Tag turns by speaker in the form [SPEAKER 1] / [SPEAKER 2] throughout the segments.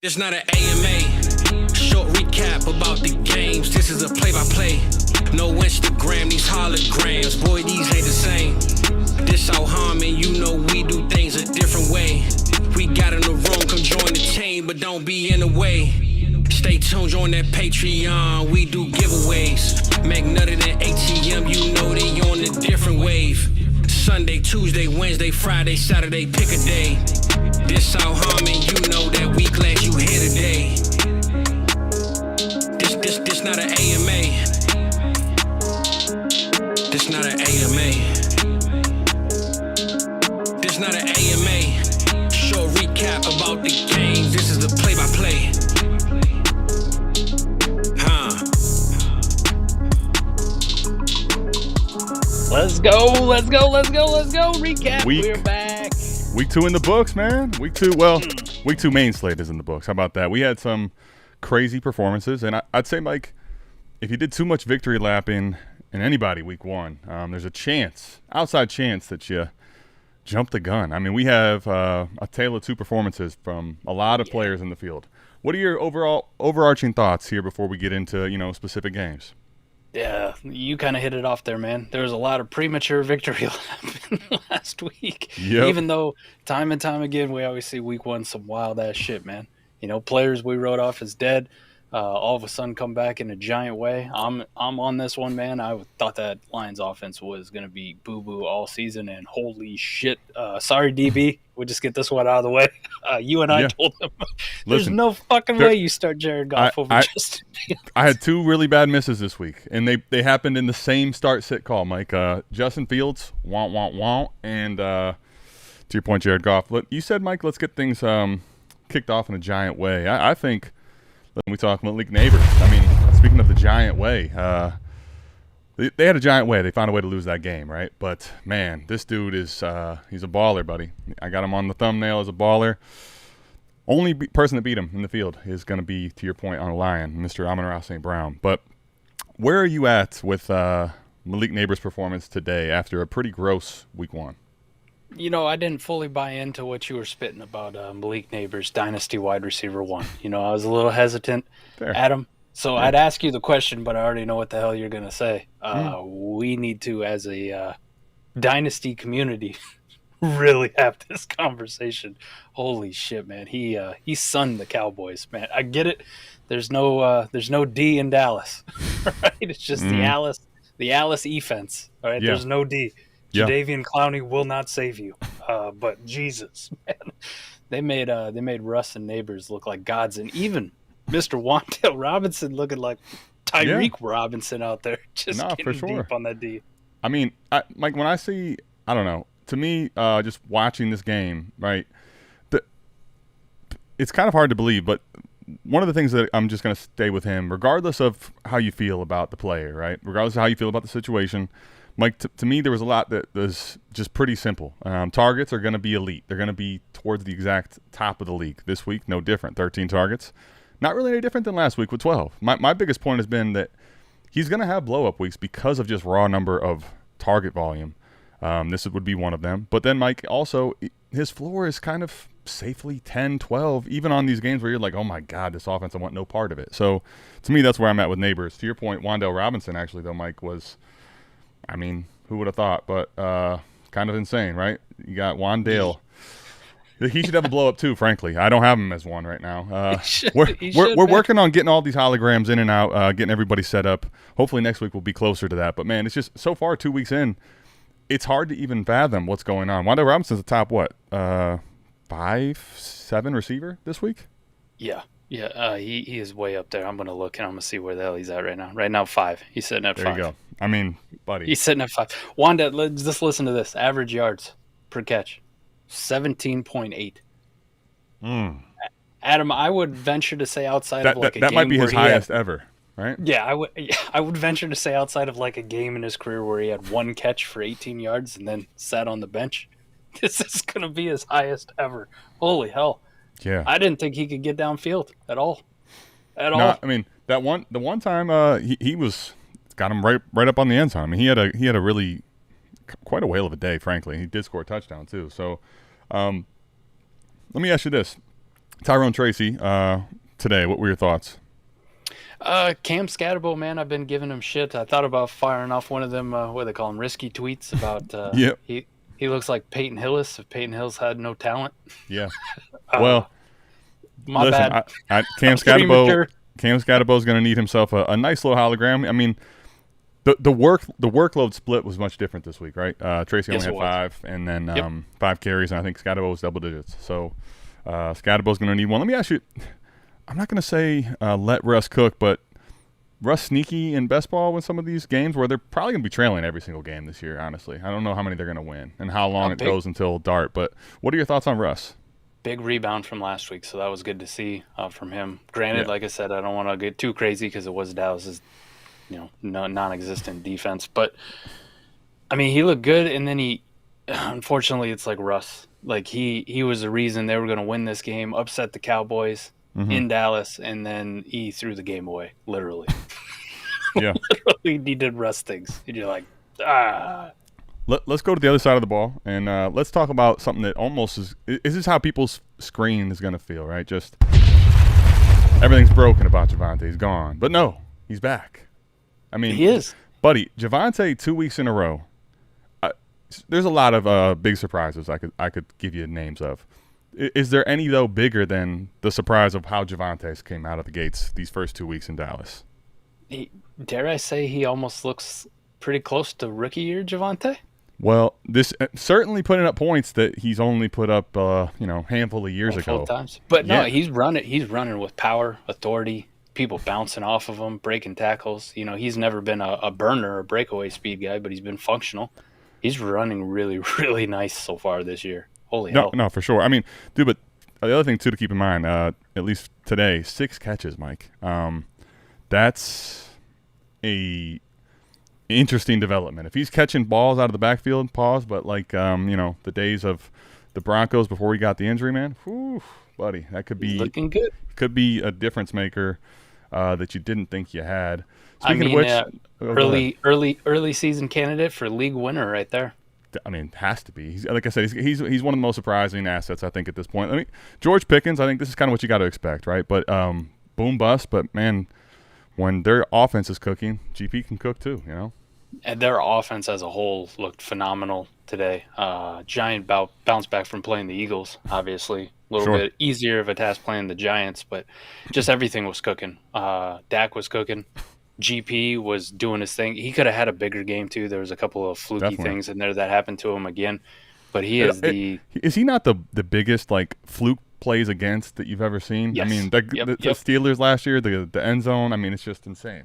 [SPEAKER 1] It's not an AMA, short recap about the games. This is a play-by-play. No Instagram, these holograms. Boy, these ain't the same. This out Harmon, you know we do things a different way. We got in the room, come join the team, but don't be in the way. Stay tuned, join that Patreon, we do giveaways. Make nutted than ATM, you know they on a different wave. Sunday, Tuesday, Wednesday, Friday, Saturday, pick a day. This out Harmon, you know that we glad you here today. This not an AMA. This not an AMA. This not an AMA. Short recap about the games. This is the play-by-play.
[SPEAKER 2] Let's go. Recap. We're back.
[SPEAKER 3] Week 2 in the books, man. Week 2 main slate is in the books. How about that? We had some crazy performances, and I'd say, Mike, if you did too much victory lapping in anybody week 1, there's a outside chance that you jump the gun. I mean, we have a tale of two performances from a lot of players in the field. What are your overarching thoughts here before we get into, specific games?
[SPEAKER 2] Yeah, you kind of hit it off there, man. There was a lot of premature victory last week.
[SPEAKER 3] Yep.
[SPEAKER 2] Even though time and time again we always see week 1 some wild-ass shit, man. Players we wrote off as dead, all of a sudden come back in a giant way. I'm on this one, man. I thought that Lions offense was going to be boo-boo all season, and holy shit. Sorry, DB. We'll just get this one out of the way. You and I told him, there's no fucking way you start Jared Goff over Justin Fields.
[SPEAKER 3] I had 2 really bad misses this week, and they happened in the same start-sit call, Mike. Justin Fields, wah, and to your point, Jared Goff. You said, Mike, let's get things kicked off in a giant way. I think when we talk Malik Nabers, I mean, speaking of the giant way, they had a giant way. They found a way to lose that game, right? But, man, this dude is he's a baller, buddy. I got him on the thumbnail as a baller. Only person that beat him in the field is going to be, to your point, on a Lion, Mr. Amon-Ra St. Brown. But where are you at with Malik Nabers' performance today after a pretty gross week 1?
[SPEAKER 2] I didn't fully buy into what you were spitting about Malik Nabers, Dynasty wide receiver 1. I was a little hesitant at him. So I'd ask you the question, but I already know what the hell you're going to say. We need to, as a Dynasty community, really have this conversation. Holy shit, man. He sunned the Cowboys, man. I get it. There's no D in Dallas, right? It's just the Alice offense, all right? Yeah. There's no D. Jadeveon Clowney will not save you. But Jesus, man. They made Russ and Nabers look like gods, and even Mr. Wan'Dale Robinson looking like Tyreek Robinson out there, just getting deep on that D.
[SPEAKER 3] I mean, Mike, when I see, I don't know, to me, just watching this game, right, it's kind of hard to believe, but one of the things that I'm just going to stay with him, regardless of how you feel about the player, right, regardless of how you feel about the situation, Mike, to me, there was a lot that was just pretty simple. Targets are going to be elite. They're going to be towards the exact top of the league. This week, no different, 13 targets. Not really any different than last week with 12. My biggest point has been that he's going to have blow-up weeks because of just raw number of target volume. This would be one of them. But then, Mike, also, his floor is kind of safely 10, 12, even on these games where you're like, oh, my God, this offense, I want no part of it. So, to me, that's where I'm at with Nabers. To your point, Wan'Dale Robinson, actually, though, Mike, was, I mean, who would have thought? But kind of insane, right? You got Wan'Dale. He should have a blow-up, too, frankly. I don't have him as one right now. We're working on getting all these holograms in and out, getting everybody set up. Hopefully next week we'll be closer to that. But, man, it's just so far 2 weeks in, it's hard to even fathom what's going on. Wan'Dale Robinson's the top, 5, 7 receiver this week?
[SPEAKER 2] Yeah. He is way up there. I'm going to look, and I'm going to see where the hell he's at right now. Right now, 5. He's sitting at 5.
[SPEAKER 3] There you go. I mean, buddy.
[SPEAKER 2] He's sitting at 5. Wanda, let's just listen to this. Average yards per catch. 17.8. Adam, I would venture to say outside of like a game
[SPEAKER 3] that might be his highest ever, right?
[SPEAKER 2] Yeah, I would venture to say outside of like a game in his career where he had 1 catch for 18 yards and then sat on the bench. This is going to be his highest ever. Holy hell.
[SPEAKER 3] Yeah.
[SPEAKER 2] I didn't think he could get downfield at all.
[SPEAKER 3] I mean, the one time he was got him right up on the end zone. I mean, he had a really quite a whale of a day, frankly. He did score a touchdown too. So, let me ask you this: Tyrone Tracy, today, what were your thoughts?
[SPEAKER 2] Cam Scatterbo, man, I've been giving him shit. I thought about firing off one of them, what do they call them, risky tweets about
[SPEAKER 3] Yep.
[SPEAKER 2] he looks like Peyton Hillis if Peyton Hillis had no talent.
[SPEAKER 3] Yeah. Well,
[SPEAKER 2] my
[SPEAKER 3] listen,
[SPEAKER 2] bad.
[SPEAKER 3] Cam Scatterbo is going to need himself a nice little hologram. I mean, the workload split was much different this week, right? Tracy only had 5, and then 5 carries, and I think Scatterbo was double digits. So Scatterbo is going to need one. Let me ask you, I'm not going to say let Russ cook, but Russ sneaky in best ball with some of these games where they're probably going to be trailing every single game this year, honestly. I don't know how many they're going to win and how long it goes until dart, but what are your thoughts on Russ?
[SPEAKER 2] Big rebound from last week, so that was good to see from him. Granted, like I said, I don't want to get too crazy because it was Dallas's non-existent defense. But, I mean, he looked good, and then unfortunately, it's like Russ. Like, he was the reason they were going to win this game, upset the Cowboys in Dallas, and then he threw the game away, literally.
[SPEAKER 3] Yeah.
[SPEAKER 2] Literally, he did Russ things. And you're like, ah.
[SPEAKER 3] Let's go to the other side of the ball, and let's talk about something that almost is this how people's screen is going to feel, right? Just everything's broken about Javonte. He's gone. But no, he's back. I mean,
[SPEAKER 2] he is.
[SPEAKER 3] Buddy, Javonte 2 weeks in a row. There's a lot of big surprises I could give you names of. Is there any, though, bigger than the surprise of how Javonte came out of the gates these first 2 weeks in Dallas?
[SPEAKER 2] Dare I say he almost looks pretty close to rookie year Javonte?
[SPEAKER 3] Well, this certainly putting up points that he's only put up, handful of years ago.
[SPEAKER 2] Times. But no, he's running with power, authority, people bouncing off of him, breaking tackles. You know, he's never been a burner or breakaway speed guy, but he's been functional. He's running really, really nice so far this year. Holy hell.
[SPEAKER 3] No, for sure. I mean, dude, but the other thing, too, to keep in mind, at least today, 6 catches, Mike. That's a interesting development. If he's catching balls out of the backfield, but the days of the Broncos before he got the injury, man, whew, buddy, that could be
[SPEAKER 2] looking good.
[SPEAKER 3] Could be a difference maker that you didn't think you had. Speaking of which,
[SPEAKER 2] early season candidate for league winner right there.
[SPEAKER 3] I mean, has to be. Like I said, he's one of the most surprising assets, I think, at this point. I mean, George Pickens, I think this is kind of what you got to expect, right? But boom bust. But man, when their offense is cooking, GP can cook too. You know.
[SPEAKER 2] And their offense as a whole looked phenomenal today. Giant bounce back from playing the Eagles, obviously. A little bit easier of a task playing the Giants, but just everything was cooking. Dak was cooking. GP was doing his thing. He could have had a bigger game, too. There was a couple of fluky things in there that happened to him again. But he is
[SPEAKER 3] Is he not the biggest, fluke plays against that you've ever seen?
[SPEAKER 2] Yes.
[SPEAKER 3] I mean, the Steelers last year, the end zone, I mean, it's just insane.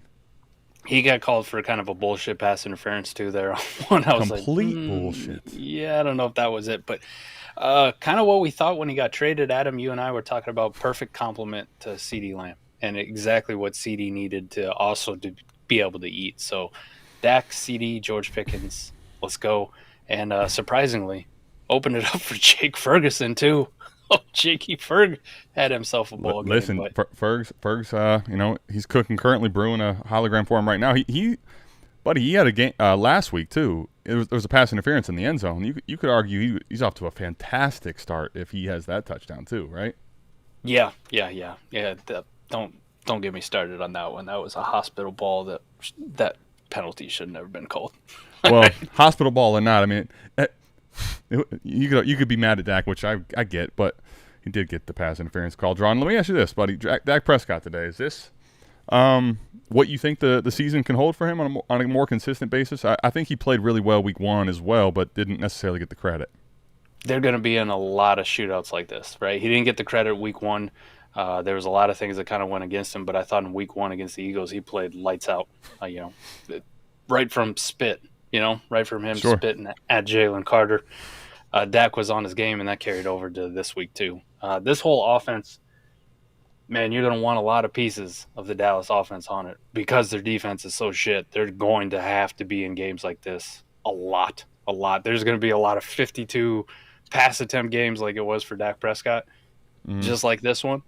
[SPEAKER 2] He got called for kind of a bullshit pass interference, too, there. One, I was
[SPEAKER 3] complete bullshit.
[SPEAKER 2] Yeah, I don't know if that was it. But kind of what we thought when he got traded. Adam, you and I were talking about perfect complement to CeeDee Lamb and exactly what CeeDee needed to be able to eat. So Dak, CeeDee, George Pickens, let's go. And surprisingly, opened it up for Jake Ferguson, too. Oh, Jakey Ferg had himself a ball game.
[SPEAKER 3] Listen, Ferg's, he's cooking, currently brewing a hologram for him right now. He had a game last week too. There was a pass interference in the end zone. You could argue he's off to a fantastic start if he has that touchdown too, right?
[SPEAKER 2] Yeah. Don't get me started on that one. That was a hospital ball that penalty should have never been called.
[SPEAKER 3] Well, hospital ball or not, I mean. You could be mad at Dak, which I get, but he did get the pass interference call drawn. Let me ask you this, buddy. Dak Prescott today, is this what you think the season can hold for him on a more consistent basis? I think he played really well week 1 as well, but didn't necessarily get the credit.
[SPEAKER 2] They're going to be in a lot of shootouts like this, right? He didn't get the credit week 1. There was a lot of things that kind of went against him, but I thought in week 1 against the Eagles, he played lights out, right from spit. Right from him spitting at Jalen Carter. Dak was on his game, and that carried over to this week too. This whole offense, man, you're going to want a lot of pieces of the Dallas offense on it because their defense is so shit. They're going to have to be in games like this a lot. There's going to be a lot of 52 pass attempt games like it was for Dak Prescott, just like this one.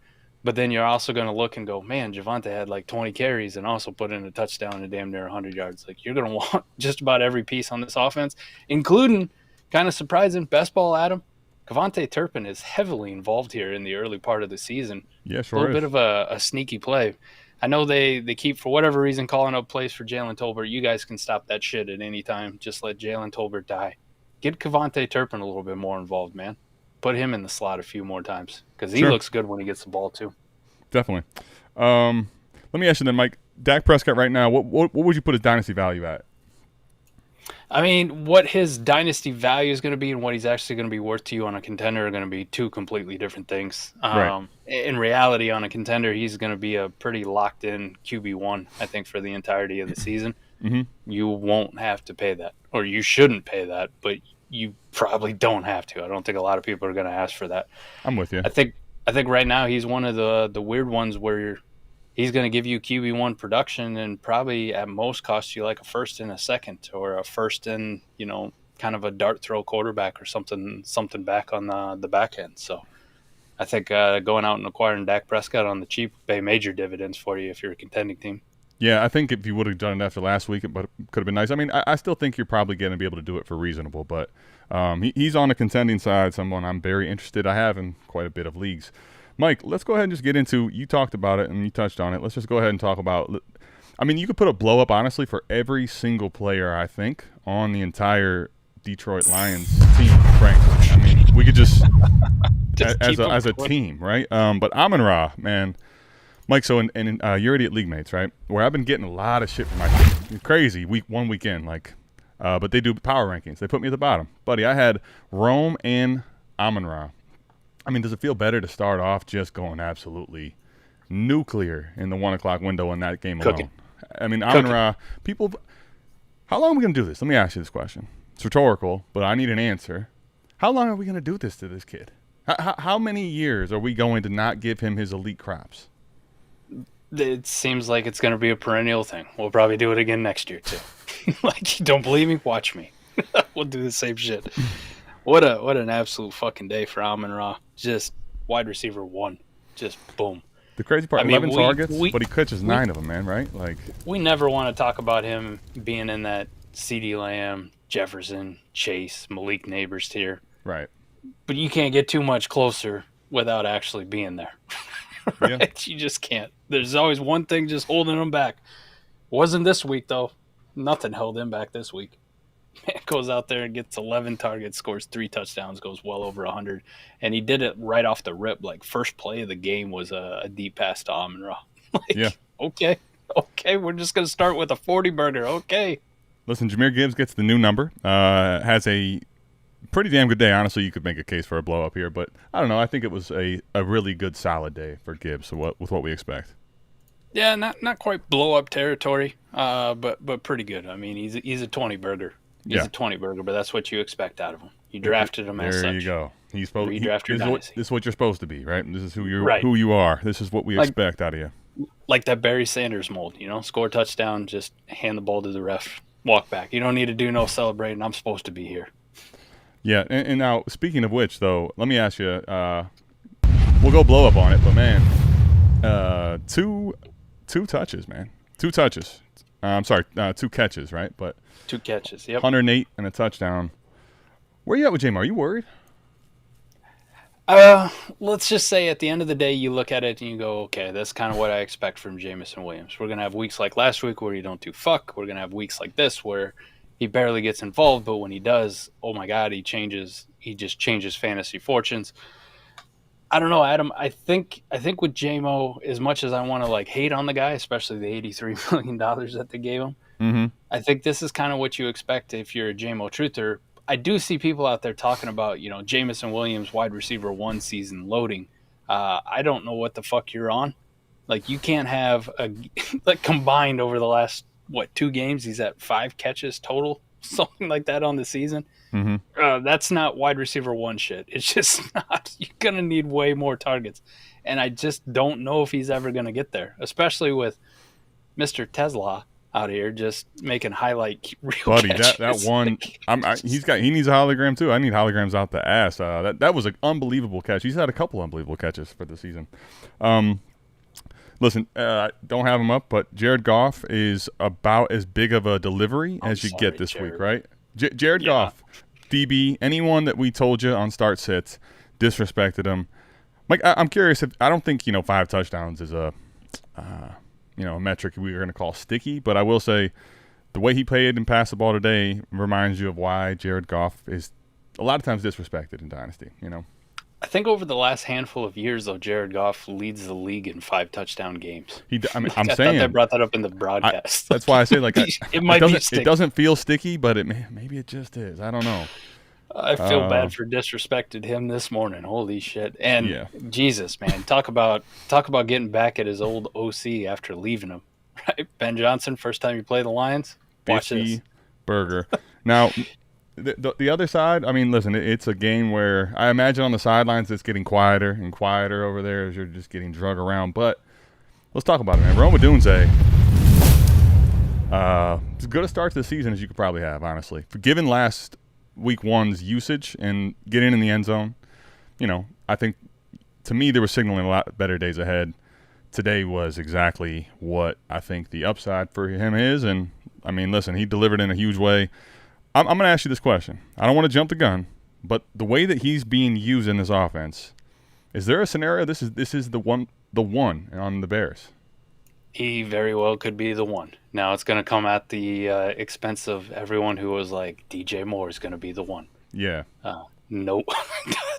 [SPEAKER 2] But then you're also going to look and go, man, Javonte had 20 carries and also put in a touchdown and damn near 100 yards. You're going to want just about every piece on this offense, including kind of surprising best ball, Adam, KaVontae Turpin is heavily involved here in the early part of the season.
[SPEAKER 3] Yeah, sure.
[SPEAKER 2] A little bit of a sneaky play. I know they keep, for whatever reason, calling up plays for Jalen Tolbert. You guys can stop that shit at any time. Just let Jalen Tolbert die. Get KaVontae Turpin a little bit more involved, man. Put him in the slot a few more times because he looks good when he gets the ball too.
[SPEAKER 3] Definitely. Let me ask you then, Mike. Dak Prescott right now, what would you put his dynasty value at?
[SPEAKER 2] I mean, what his dynasty value is going to be and what he's actually going to be worth to you on a contender are going to be two completely different things.
[SPEAKER 3] Right.
[SPEAKER 2] In reality, on a contender, he's going to be a pretty locked-in QB1, I think, for the entirety of the season.
[SPEAKER 3] Mm-hmm.
[SPEAKER 2] You won't have to pay that, or you shouldn't pay that, but you probably don't have to. I don't think a lot of people are going to ask for that.
[SPEAKER 3] I'm with you.
[SPEAKER 2] I think right now he's one of the weird ones where he's going to give you QB1 production and probably at most cost you like a first and a second, or a first and, kind of a dart throw quarterback or something back on the back end. So I think going out and acquiring Dak Prescott on the cheap will pay major dividends for you if you're a contending team.
[SPEAKER 3] Yeah, I think if you would have done it after last week, it could have been nice. I mean, I still think you're probably going to be able to do it for reasonable, but he's on the contending side, someone I'm very interested. I have in quite a bit of leagues. Mike, let's go ahead and just get into – you talked about it and you touched on it. Let's just go ahead and talk about – I mean, you could put a blow-up, honestly, for every single player, I think, on the entire Detroit Lions team, frankly. I mean, we could just as a team, right? But Amon-Ra, man – Mike, so in your Idiot League Mates, right, where I've been getting a lot of shit from my team. Crazy, one weekend, but they do power rankings. They put me at the bottom. Buddy, I had Rome and Amon-Ra. I mean, does it feel better to start off just going absolutely nuclear in the 1 o'clock window in that game alone? I mean, Amon-Ra, people, how long are we going to do this? Let me ask you this question. It's rhetorical, but I need an answer. How long are we going to do this to this kid? How many years are we going to not give him his elite crops?
[SPEAKER 2] It seems like it's going to be a perennial thing. We'll probably do it again next year, too. Like, you don't believe me? Watch me. We'll do the same shit. What an absolute fucking day for Amon-Ra. Just wide receiver 1. Just boom.
[SPEAKER 3] The crazy part, 11 targets, but he catches 9 of them, man, right? Like,
[SPEAKER 2] we never want to talk about him being in that CeeDee Lamb, Jefferson, Chase, Malik Nabers tier.
[SPEAKER 3] Right.
[SPEAKER 2] But you can't get too much closer without actually being there. Right? Yeah. You just can't. There's always one thing just holding him back. Wasn't this week, though. Nothing held him back this week. Man goes out there and gets 11 targets, scores 3 touchdowns, goes well over 100. And he did it right off the rip. Like, first play of the game was a deep pass to Amon-Ra.
[SPEAKER 3] Yeah.
[SPEAKER 2] Okay, we're just going to start with a 40-burger. Okay.
[SPEAKER 3] Listen, Jahmyr Gibbs gets the new number. Has a pretty damn good day. Honestly, you could make a case for a blow-up here. But I don't know. I think it was a really good, solid day for Gibbs with what we expect.
[SPEAKER 2] Yeah, not quite blow-up territory, but pretty good. I mean, he's a 20-burger. He's a 20-burger, but that's what you expect out of him. You drafted him as such.
[SPEAKER 3] There you go. He's supposed.
[SPEAKER 2] This
[SPEAKER 3] is what you're supposed to be, right? This is who
[SPEAKER 2] you
[SPEAKER 3] you are. This is what we expect out of you.
[SPEAKER 2] Like that Barry Sanders mold, score a touchdown, just hand the ball to the ref, walk back. You don't need to do no celebrating. I'm supposed to be here.
[SPEAKER 3] Yeah, and now speaking of which, though, let me ask you. We'll go blow up on it, but man, two touches, man. 2 touches. I'm sorry, 2 catches, right? But
[SPEAKER 2] 2 catches, yep.
[SPEAKER 3] 108 and a touchdown. Where you at with Jameson? Are you worried?
[SPEAKER 2] Let's just say at the end of the day, you look at it and you go, okay, that's kind of what I expect from Jameson Williams. We're going to have weeks like last week where you don't do fuck. We're going to have weeks like this where he barely gets involved, but when he does, oh my God, he just changes fantasy fortunes. I don't know, Adam. I think with JMO, as much as I want to hate on the guy, especially the $83 million that they gave him,
[SPEAKER 3] mm-hmm.
[SPEAKER 2] I think this is kind of what you expect if you're a JMO truther. I do see people out there talking about, Jameson Williams wide receiver 1 season loading. I don't know what the fuck you're on. You can't have combined over the last 2 games, he's at 5 catches total, something like that on the season.
[SPEAKER 3] Mm-hmm.
[SPEAKER 2] That's not wide receiver 1 shit. It's just not. You're going to need way more targets. And I just don't know if he's ever going to get there, especially with Mr. Tesla out here just making highlight real
[SPEAKER 3] Buddy,
[SPEAKER 2] catches.
[SPEAKER 3] that one, he needs a hologram too. I need holograms out the ass. That was an unbelievable catch. He's had a couple unbelievable catches for the season. Listen, don't have him up, but Jared Goff is about as big of a delivery as you get this week, right? Jared Goff, DB, anyone that we told you on start sits, disrespected him. Mike, I'm curious if I don't think 5 touchdowns is a a metric we are going to call sticky, but I will say the way he played and passed the ball today reminds you of why Jared Goff is a lot of times disrespected in Dynasty.
[SPEAKER 2] I think over the last handful of years, though, Jared Goff leads the league in 5 touchdown games.
[SPEAKER 3] I'm
[SPEAKER 2] I
[SPEAKER 3] saying
[SPEAKER 2] thought they brought that up in the broadcast.
[SPEAKER 3] That's why I say
[SPEAKER 2] it might be sticky.
[SPEAKER 3] It doesn't feel sticky, but maybe it just is. I don't know.
[SPEAKER 2] I feel bad for disrespected him this morning. Holy shit! And Jesus, man, talk about getting back at his old OC after leaving him. Right, Ben Johnson, first time you play the Lions. Watch this
[SPEAKER 3] burger. Now. The other side, I mean, listen, it's a game where I imagine on the sidelines it's getting quieter and quieter over there as you're just getting drug around. But let's talk about it, man. Odunze, as good a start to the season as you could probably have, honestly. Given last week 1's usage and getting in the end zone, I think to me there was signaling a lot better days ahead. Today was exactly what I think the upside for him is. And, I mean, listen, he delivered in a huge way. I'm going to ask you this question. I don't want to jump the gun, but the way that he's being used in this offense, is there a scenario this is the one on the Bears?
[SPEAKER 2] He very well could be the one. Now it's going to come at the expense of everyone who was like, DJ Moore is going to be the one.
[SPEAKER 3] Yeah.
[SPEAKER 2] Nope.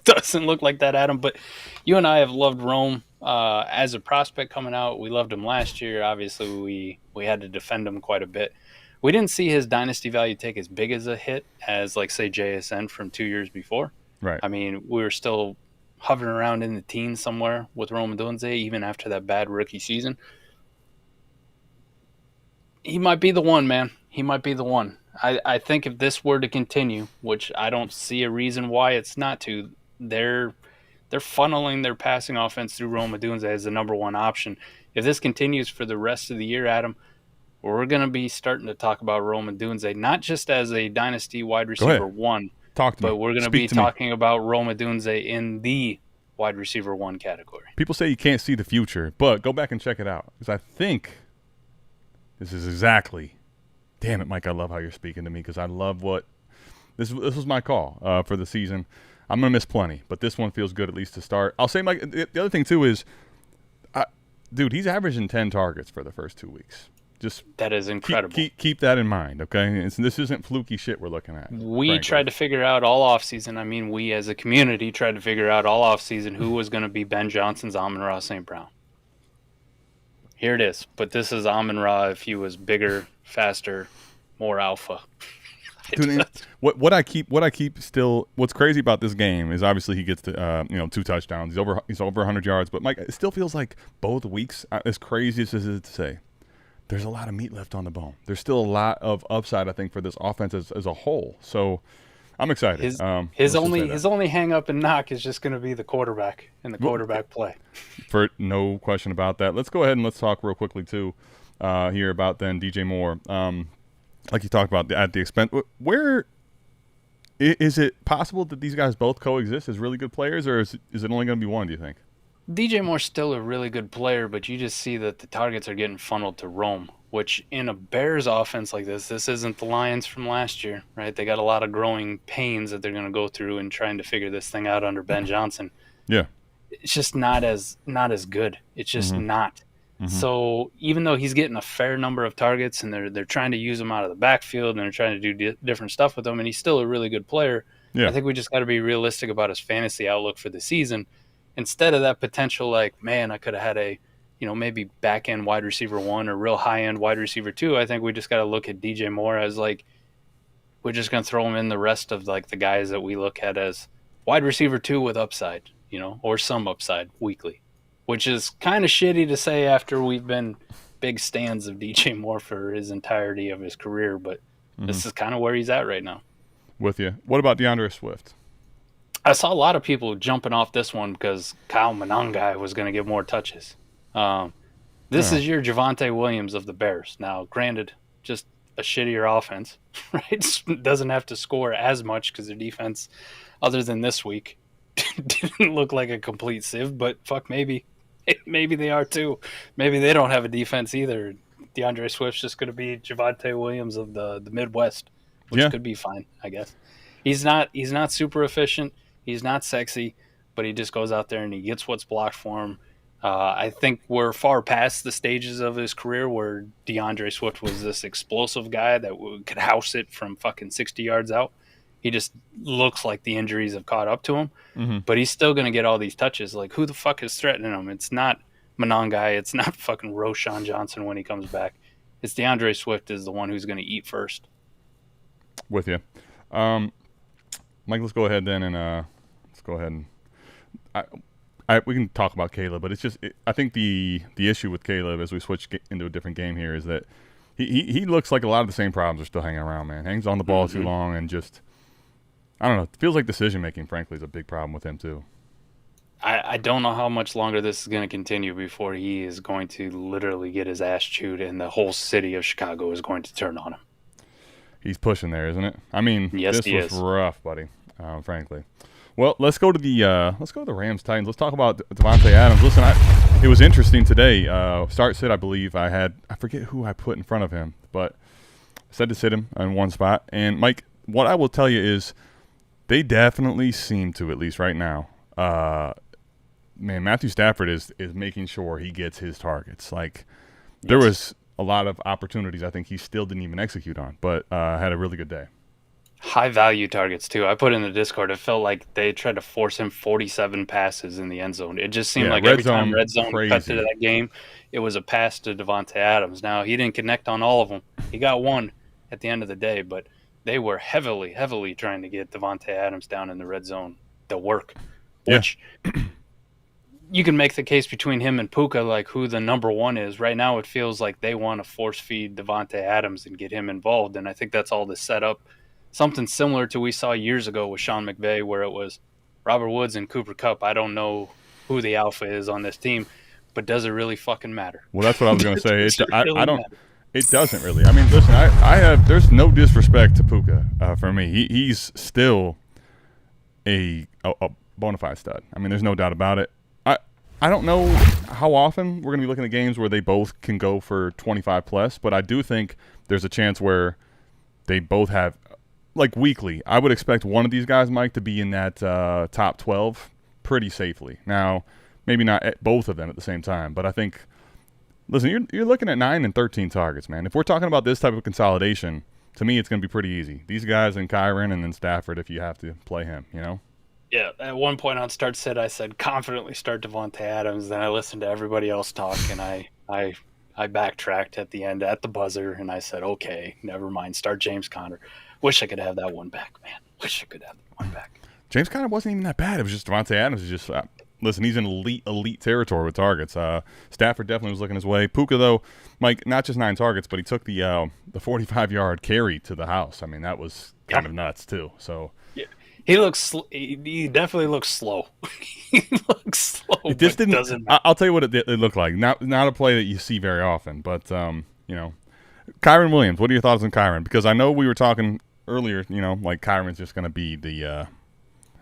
[SPEAKER 2] Doesn't look like that, Adam. But you and I have loved Rome as a prospect coming out. We loved him last year. Obviously, we had to defend him quite a bit. We didn't see his dynasty value take as big as a hit as, like, say, JSN from 2 years before.
[SPEAKER 3] Right.
[SPEAKER 2] I mean, we were still hovering around in the teens somewhere with Odunze, even after that bad rookie season. He might be the one, man. He might be the one. I think if this were to continue, which I don't see a reason why it's not to, they're funneling their passing offense through Odunze as the number one option. If this continues for the rest of the year, Adam, we're going to be starting to talk about Odunze, not just as a dynasty wide receiver one, but we're going to be talking about Odunze in the wide receiver one category.
[SPEAKER 3] People say you can't see the future, but go back and check it out, because I think this is exactly. Damn it, Mike! I love how you're speaking to me, because I love what this was my call for the season. I'm gonna miss plenty, but this one feels good at least to start. I'll say, Mike. The other thing too is, dude, he's averaging 10 targets for the first 2 weeks. Just
[SPEAKER 2] that is incredible.
[SPEAKER 3] Keep that in mind, okay? This isn't fluky shit we're looking at.
[SPEAKER 2] We tried to figure out all offseason. I mean, we as a community tried to figure out all offseason who was going to be Ben Johnson's Amon-Ra St. Brown. Here it is. But this is Amon-Ra if he was bigger, faster, more alpha.
[SPEAKER 3] Dude, what I keep still. What's crazy about this game is obviously he gets to 2 touchdowns. He's over 100 yards. But Mike, it still feels like both weeks, as crazy as it is to say, there's a lot of meat left on the bone. There's still a lot of upside, I think, for this offense as a whole. So I'm excited.
[SPEAKER 2] His only hang up and knock is just going to be the quarterback and the quarterback play. For
[SPEAKER 3] no question about that. Let's go ahead and let's talk real quickly too here about then DJ Moore. Like you talked about at the expense. Where is it possible that these guys both coexist as really good players, or is it only going to be one? Do you think?
[SPEAKER 2] DJ Moore's still a really good player, but you just see that the targets are getting funneled to Rome, which in a Bears offense like this isn't the Lions from last year, right? They got a lot of growing pains that they're going to go through in trying to figure this thing out under Ben Johnson.
[SPEAKER 3] Yeah.
[SPEAKER 2] It's just not as good. It's just not. Mm-hmm. So even though he's getting a fair number of targets and they're trying to use him out of the backfield and they're trying to do different stuff with him, and he's still a really good player, I think we just got to be realistic about his fantasy outlook for the season. Instead of that potential, like, man, I could have had a, maybe back-end wide receiver 1 or real high-end wide receiver 2, I think we just got to look at DJ Moore as, like, we're just going to throw him in the rest of, like, the guys that we look at as wide receiver 2 with upside, or some upside weekly, which is kind of shitty to say after we've been big stands of DJ Moore for his entirety of his career, but this is kind of where he's at right now.
[SPEAKER 3] With you. What about DeAndre Swift?
[SPEAKER 2] I saw a lot of people jumping off this one because Kyle Monangai was going to get more touches. This is your Javonte Williams of the Bears. Now, granted, just a shittier offense, right? Doesn't have to score as much because their defense, other than this week, didn't look like a complete sieve. But fuck, maybe they are too. Maybe they don't have a defense either. DeAndre Swift's just going to be Javonte Williams of the Midwest, which could be fine, I guess. He's not super efficient. He's not sexy, but he just goes out there and he gets what's blocked for him. I think we're far past the stages of his career where DeAndre Swift was this explosive guy that could house it from fucking 60 yards out. He just looks like the injuries have caught up to him, but he's still going to get all these touches. Like, who the fuck is threatening him? It's not Monangai. It's not fucking Roshan Johnson when he comes back. It's DeAndre Swift is the one who's going to eat first.
[SPEAKER 3] With you. Mike, let's go ahead then and let's go ahead and we can talk about Caleb, but it's just I think the issue with Caleb as we switch into a different game here is that he looks like a lot of the same problems are still hanging around, man. Hangs on the ball too long and just I don't know. It feels like decision making, frankly, is a big problem with him too.
[SPEAKER 2] I don't know how much longer this is going to continue before he is going to literally get his ass chewed and the whole city of Chicago is going to turn on him.
[SPEAKER 3] He's pushing there, isn't it? I mean,
[SPEAKER 2] yes,
[SPEAKER 3] this was rough, buddy. Frankly. Well, let's go to the Rams Titans. Let's talk about Davante Adams. Listen, it was interesting today. Start sit, I believe I forget who I put in front of him, but I said to sit him in one spot. And Mike, what I will tell you is they definitely seem to, at least right now, man, Matthew Stafford is making sure he gets his targets. Like there was a lot of opportunities I think he still didn't even execute on, but had a really good day.
[SPEAKER 2] High value targets too. I put in the Discord. It felt like they tried to force him 47 passes in the end zone. It just seemed like every time red zone cut to that game, it was a pass to Davante Adams. Now he didn't connect on all of them. He got one at the end of the day, but they were heavily trying to get Davante Adams down in the red zone to work. Which you can make the case between him and Puka, like who the number one is. Right now, it feels like they want to force feed Davante Adams and get him involved, and I think that's all the setup. Something similar to we saw years ago with Sean McVay, where it was Robert Woods and Cooper Kupp. I don't know who the alpha is on this team, but does it really fucking matter?
[SPEAKER 3] Well, that's what I was going to say. I don't. It doesn't really. I mean, listen, I have. There's no disrespect to Puka for me. He's still a bona fide stud. I mean, there's no doubt about it. I don't know how often we're going to be looking at games where they both can go for 25 plus, but I do think there's a chance where they both have. Like weekly, I would expect one of these guys, Mike, to be in that top 12 pretty safely. Now, maybe not at both of them at the same time, but I think, listen, you're looking at 9 and 13 targets, man. If we're talking about this type of consolidation, to me, it's going to be pretty easy. These guys and Kyron and then Stafford if you have to play him, you know?
[SPEAKER 2] Yeah, at one point on Start Sit, I said confidently start Davante Adams. Then I listened to everybody else talk, and I backtracked at the end at the buzzer, and I said, okay, never mind, start James Conner. Wish I could have that one back, man. Wish I could have that one back.
[SPEAKER 3] James Conner wasn't even that bad. It was just Davante Adams. Is just listen, he's in elite territory with targets. Stafford definitely was looking his way. Puka, though, Mike, not just 9 targets, but he took the 45-yard carry to the house. I mean, that was kind of nuts too. So
[SPEAKER 2] yeah. He definitely looks slow. He looks slow.
[SPEAKER 3] It just didn't. I'll tell you what it looked like. Not a play that you see very often, but you know. Kyron Williams, what are your thoughts on Kyron? Because I know we were talking earlier, you know, like Kyron's just going to be the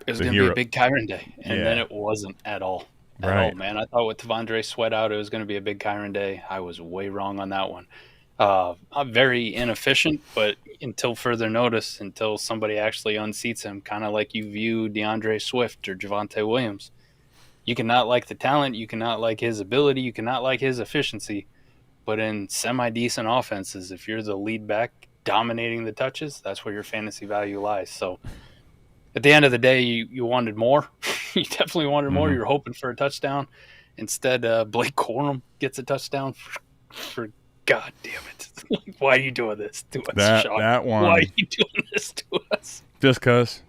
[SPEAKER 2] it was going to be a big Kyron day, and then it wasn't at all. At all, man. I thought with Tavondre Sweat out, it was going to be a big Kyron day. I was way wrong on that one. I'm very inefficient, but until further notice, until somebody actually unseats him, kind of like you view DeAndre Swift or Javonte Williams. You cannot like the talent, you cannot like his ability, you cannot like his efficiency. But in semi-decent offenses, if you're the lead back dominating the touches, that's where your fantasy value lies. So at the end of the day, you wanted more. You definitely wanted more. You're hoping for a touchdown. Instead, Blake Corum gets a touchdown for God damn it. Why are you doing this to us, Sean?
[SPEAKER 3] That one.
[SPEAKER 2] Why are you doing this to us?
[SPEAKER 3] Just cause,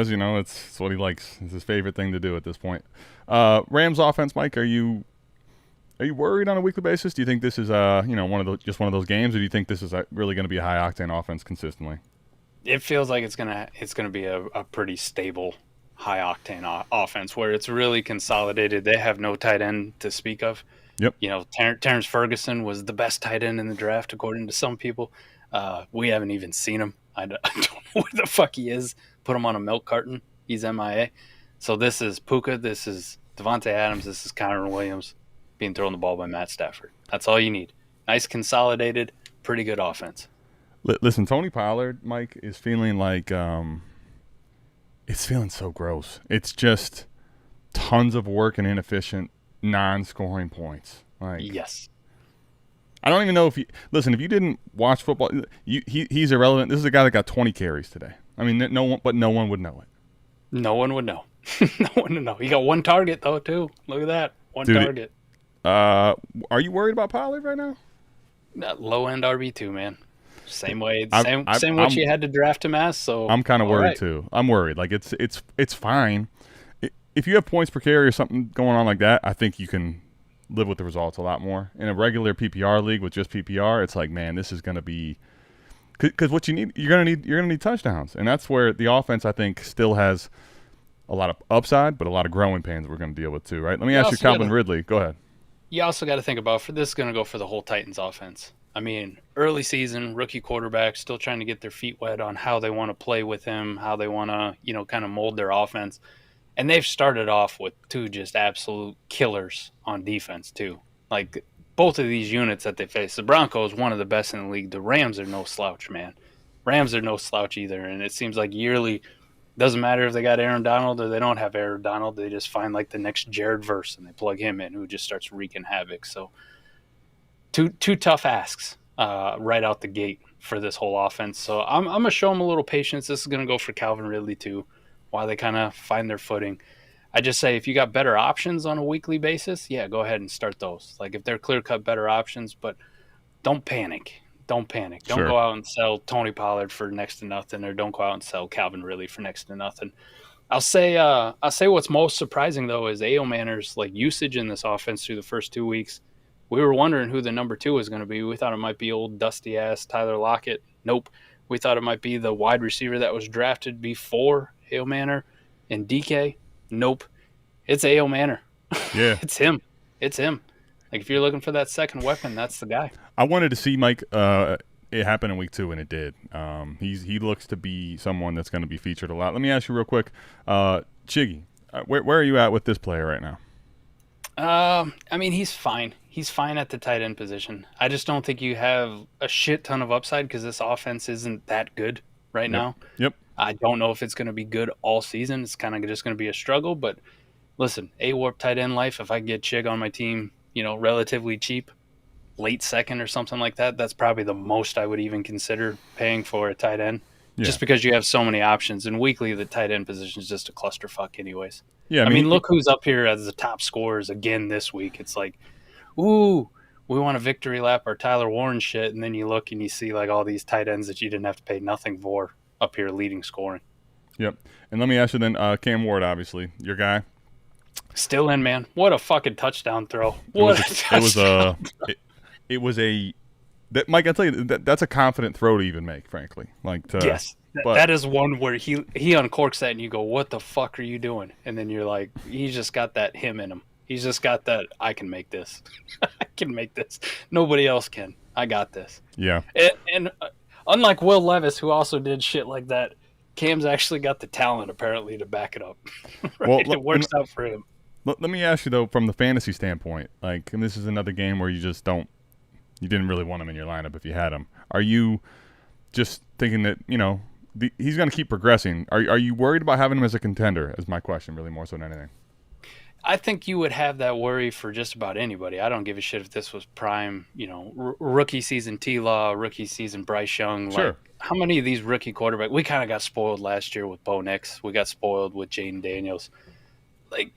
[SPEAKER 3] you know, it's what he likes. It's his favorite thing to do at this point. Rams offense, Mike, are you worried on a weekly basis? Do you think this is one of those games, or do you think this is really going to be a high octane offense consistently?
[SPEAKER 2] It feels like it's gonna be a pretty stable high octane offense where it's really consolidated. They have no tight end to speak of.
[SPEAKER 3] Yep.
[SPEAKER 2] You know, Terrence Ferguson was the best tight end in the draft according to some people. We haven't even seen him. I don't know where the fuck he is. Put him on a milk carton. He's MIA. So this is Puka. This is Davante Adams. This is Kyron Williams being thrown the ball by Matt Stafford. That's all you need. Nice, consolidated, pretty good offense.
[SPEAKER 3] Listen, Tony Pollard, Mike, is feeling like It's feeling so gross. It's just tons of work and inefficient non-scoring points.
[SPEAKER 2] Yes.
[SPEAKER 3] I don't even know if you listen. If you didn't watch football, he's irrelevant. This is a guy that got 20 carries today. I mean, no one would know it.
[SPEAKER 2] No one would know. No one would know. He got one target though too. Look at that, target.
[SPEAKER 3] Are you worried about Pollard right now?
[SPEAKER 2] That low end RB2, man. Same way you had to draft him as. So
[SPEAKER 3] I'm kind of worried too. I'm worried. Like it's fine. If you have points per carry or something going on like that, I think you can live with the results a lot more. In a regular PPR league with just PPR, it's like, man, this is going to be because what you're going to need touchdowns, and that's where the offense I think still has a lot of upside, but a lot of growing pains we're going to deal with too, right? Let me ask you, Calvin Ridley. Go ahead.
[SPEAKER 2] You also got to think about this is going to go for the whole Titans offense. I mean, early season, rookie quarterback, still trying to get their feet wet on how they want to play with him, how they want to, kind of mold their offense. And they've started off with two just absolute killers on defense, too. Like, both of these units that they face, the Broncos, one of the best in the league. The Rams are no slouch, man. Rams are no slouch either. And it seems like yearly, doesn't matter if they got Aaron Donald or they don't have Aaron Donald. They just find, like, the next Jared Verse, and they plug him in, who just starts wreaking havoc. So, two tough asks right out the gate for this whole offense. So, I'm going to show them a little patience. This is going to go for Calvin Ridley, too, while they kind of find their footing. I just say if you got better options on a weekly basis, yeah, go ahead and start those. Like if they're clear-cut better options, but don't panic. Don't panic. Don't go out and sell Tony Pollard for next to nothing, or don't go out and sell Calvin Ridley for next to nothing. I'll say what's most surprising, though, is A.O. Manner's usage in this offense through the first 2 weeks. We were wondering who the number 2 was going to be. We thought it might be old dusty-ass Tyler Lockett. Nope. We thought it might be the wide receiver that was drafted before A.O. Manner and DK. Nope. It's A.O. Manner.
[SPEAKER 3] Yeah.
[SPEAKER 2] It's him. Like, if you're looking for that second weapon, that's the guy.
[SPEAKER 3] I wanted to see Mike it happen in week 2, and it did. He looks to be someone that's going to be featured a lot. Let me ask you real quick, Chiggy, where are you at with this player right now?
[SPEAKER 2] I mean, he's fine. He's fine at the tight end position. I just don't think you have a shit ton of upside because this offense isn't that good right now.
[SPEAKER 3] Yep.
[SPEAKER 2] I don't know if it's going to be good all season. It's kind of just going to be a struggle. But listen, A-Warp tight end life, if I get Chig on my team, relatively cheap, late second or something like that, that's probably the most I would even consider paying for a tight end. Yeah. Just because you have so many options. And weekly, the tight end position is just a clusterfuck anyways. Yeah, I mean, look who's up here as the top scorers again this week. It's like, ooh, we want a victory lap or Tyler Warren shit. And then you look and you see all these tight ends that you didn't have to pay nothing for up here leading scoring. Yep.
[SPEAKER 3] And let me ask you then, Cam Ward, obviously, your guy.
[SPEAKER 2] Still in, man. What a fucking touchdown throw. Mike,
[SPEAKER 3] I tell you, that's a confident throw to even make, frankly.
[SPEAKER 2] Yes. That is one where he uncorks that and you go, what the fuck are you doing? And then you're like, he's just got that him in him. He's just got that, I can make this. I can make this. Nobody else can. I got this.
[SPEAKER 3] Yeah.
[SPEAKER 2] And unlike Will Levis, who also did shit like that, Cam's actually got the talent, apparently, to back it up. Right? Well, it works out for him.
[SPEAKER 3] Let me ask you, though, from the fantasy standpoint, and this is another game where you didn't really want him in your lineup if you had him. Are you just thinking that, he's going to keep progressing? Are you worried about having him as a contender, is my question, really, more so than anything?
[SPEAKER 2] I think you would have that worry for just about anybody. I don't give a shit if this was prime, rookie season T-Law, rookie season Bryce Young.
[SPEAKER 3] Sure.
[SPEAKER 2] How many of these rookie quarterbacks? We kind of got spoiled last year with Bo Nix. We got spoiled with Jaden Daniels.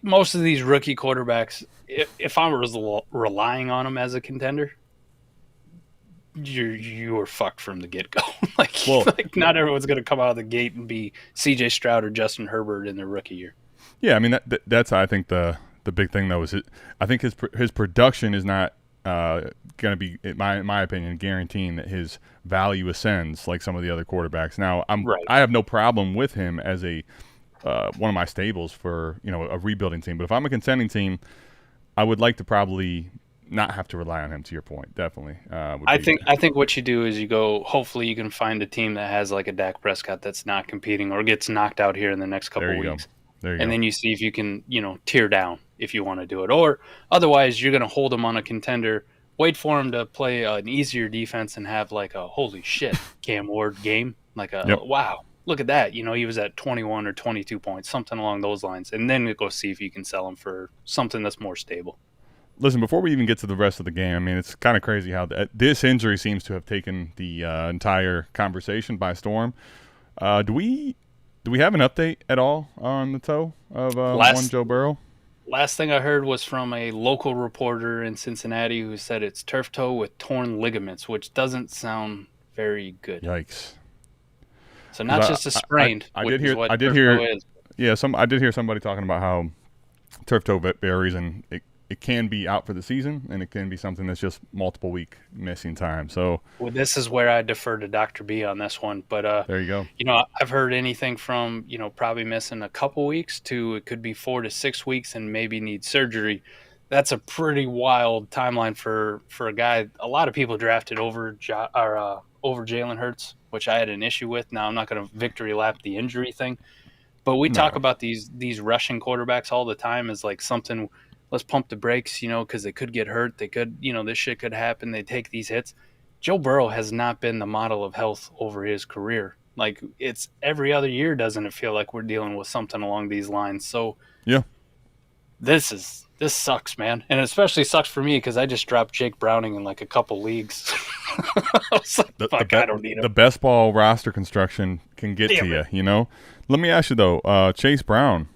[SPEAKER 2] Most of these rookie quarterbacks, if I was relying on them as a contender, you were fucked from the get-go. Not everyone's going to come out of the gate and be C.J. Stroud or Justin Herbert in their rookie year.
[SPEAKER 3] Yeah, I mean that's I think the big thing though is I think his production is not going to be, in my opinion, guaranteeing that his value ascends like some of the other quarterbacks. Now I have no problem with him as a one of my stables for a rebuilding team, but if I'm a contending team, I would like to probably not have to rely on him. To your point, definitely. I
[SPEAKER 2] think what you do is you go. Hopefully, you can find a team that has a Dak Prescott that's not competing or gets knocked out here in the next couple weeks. Then you see if you can, tear down if you want to do it. Or otherwise, you're going to hold him on a contender, wait for him to play an easier defense and have a holy shit Cam Ward game. Wow, look at that. He was at 21 or 22 points, something along those lines. And then go see if you can sell him for something that's more stable.
[SPEAKER 3] Listen, before we even get to the rest of the game, I mean, it's kind of crazy how this injury seems to have taken the entire conversation by storm. Do we have an update at all on the toe of one Joe Burrow?
[SPEAKER 2] Last thing I heard was from a local reporter in Cincinnati who said it's turf toe with torn ligaments, which doesn't sound very good.
[SPEAKER 3] Yikes!
[SPEAKER 2] So not just a sprained.
[SPEAKER 3] I did hear somebody talking about how turf toe varies, and it can be out for the season, and it can be something that's just multiple week missing time. So,
[SPEAKER 2] this is where I defer to Dr. B on this one. But
[SPEAKER 3] there you go.
[SPEAKER 2] I've heard anything from probably missing a couple weeks to it could be 4 to 6 weeks and maybe need surgery. That's a pretty wild timeline for a guy. A lot of people drafted over Jalen Hurts, which I had an issue with. Now I'm not going to victory lap the injury thing, but we talk about these rushing quarterbacks all the time as like something. Let's pump the brakes, because they could get hurt. They could, this shit could happen. They take these hits. Joe Burrow has not been the model of health over his career. Like, it's every other year, doesn't it feel like we're dealing with something along these lines? So,
[SPEAKER 3] yeah,
[SPEAKER 2] this sucks, man. And it especially sucks for me because I just dropped Jake Browning in like a couple leagues. I was like, I don't need him.
[SPEAKER 3] The best ball roster construction can get to you, Let me ask you, though, Chase Brown,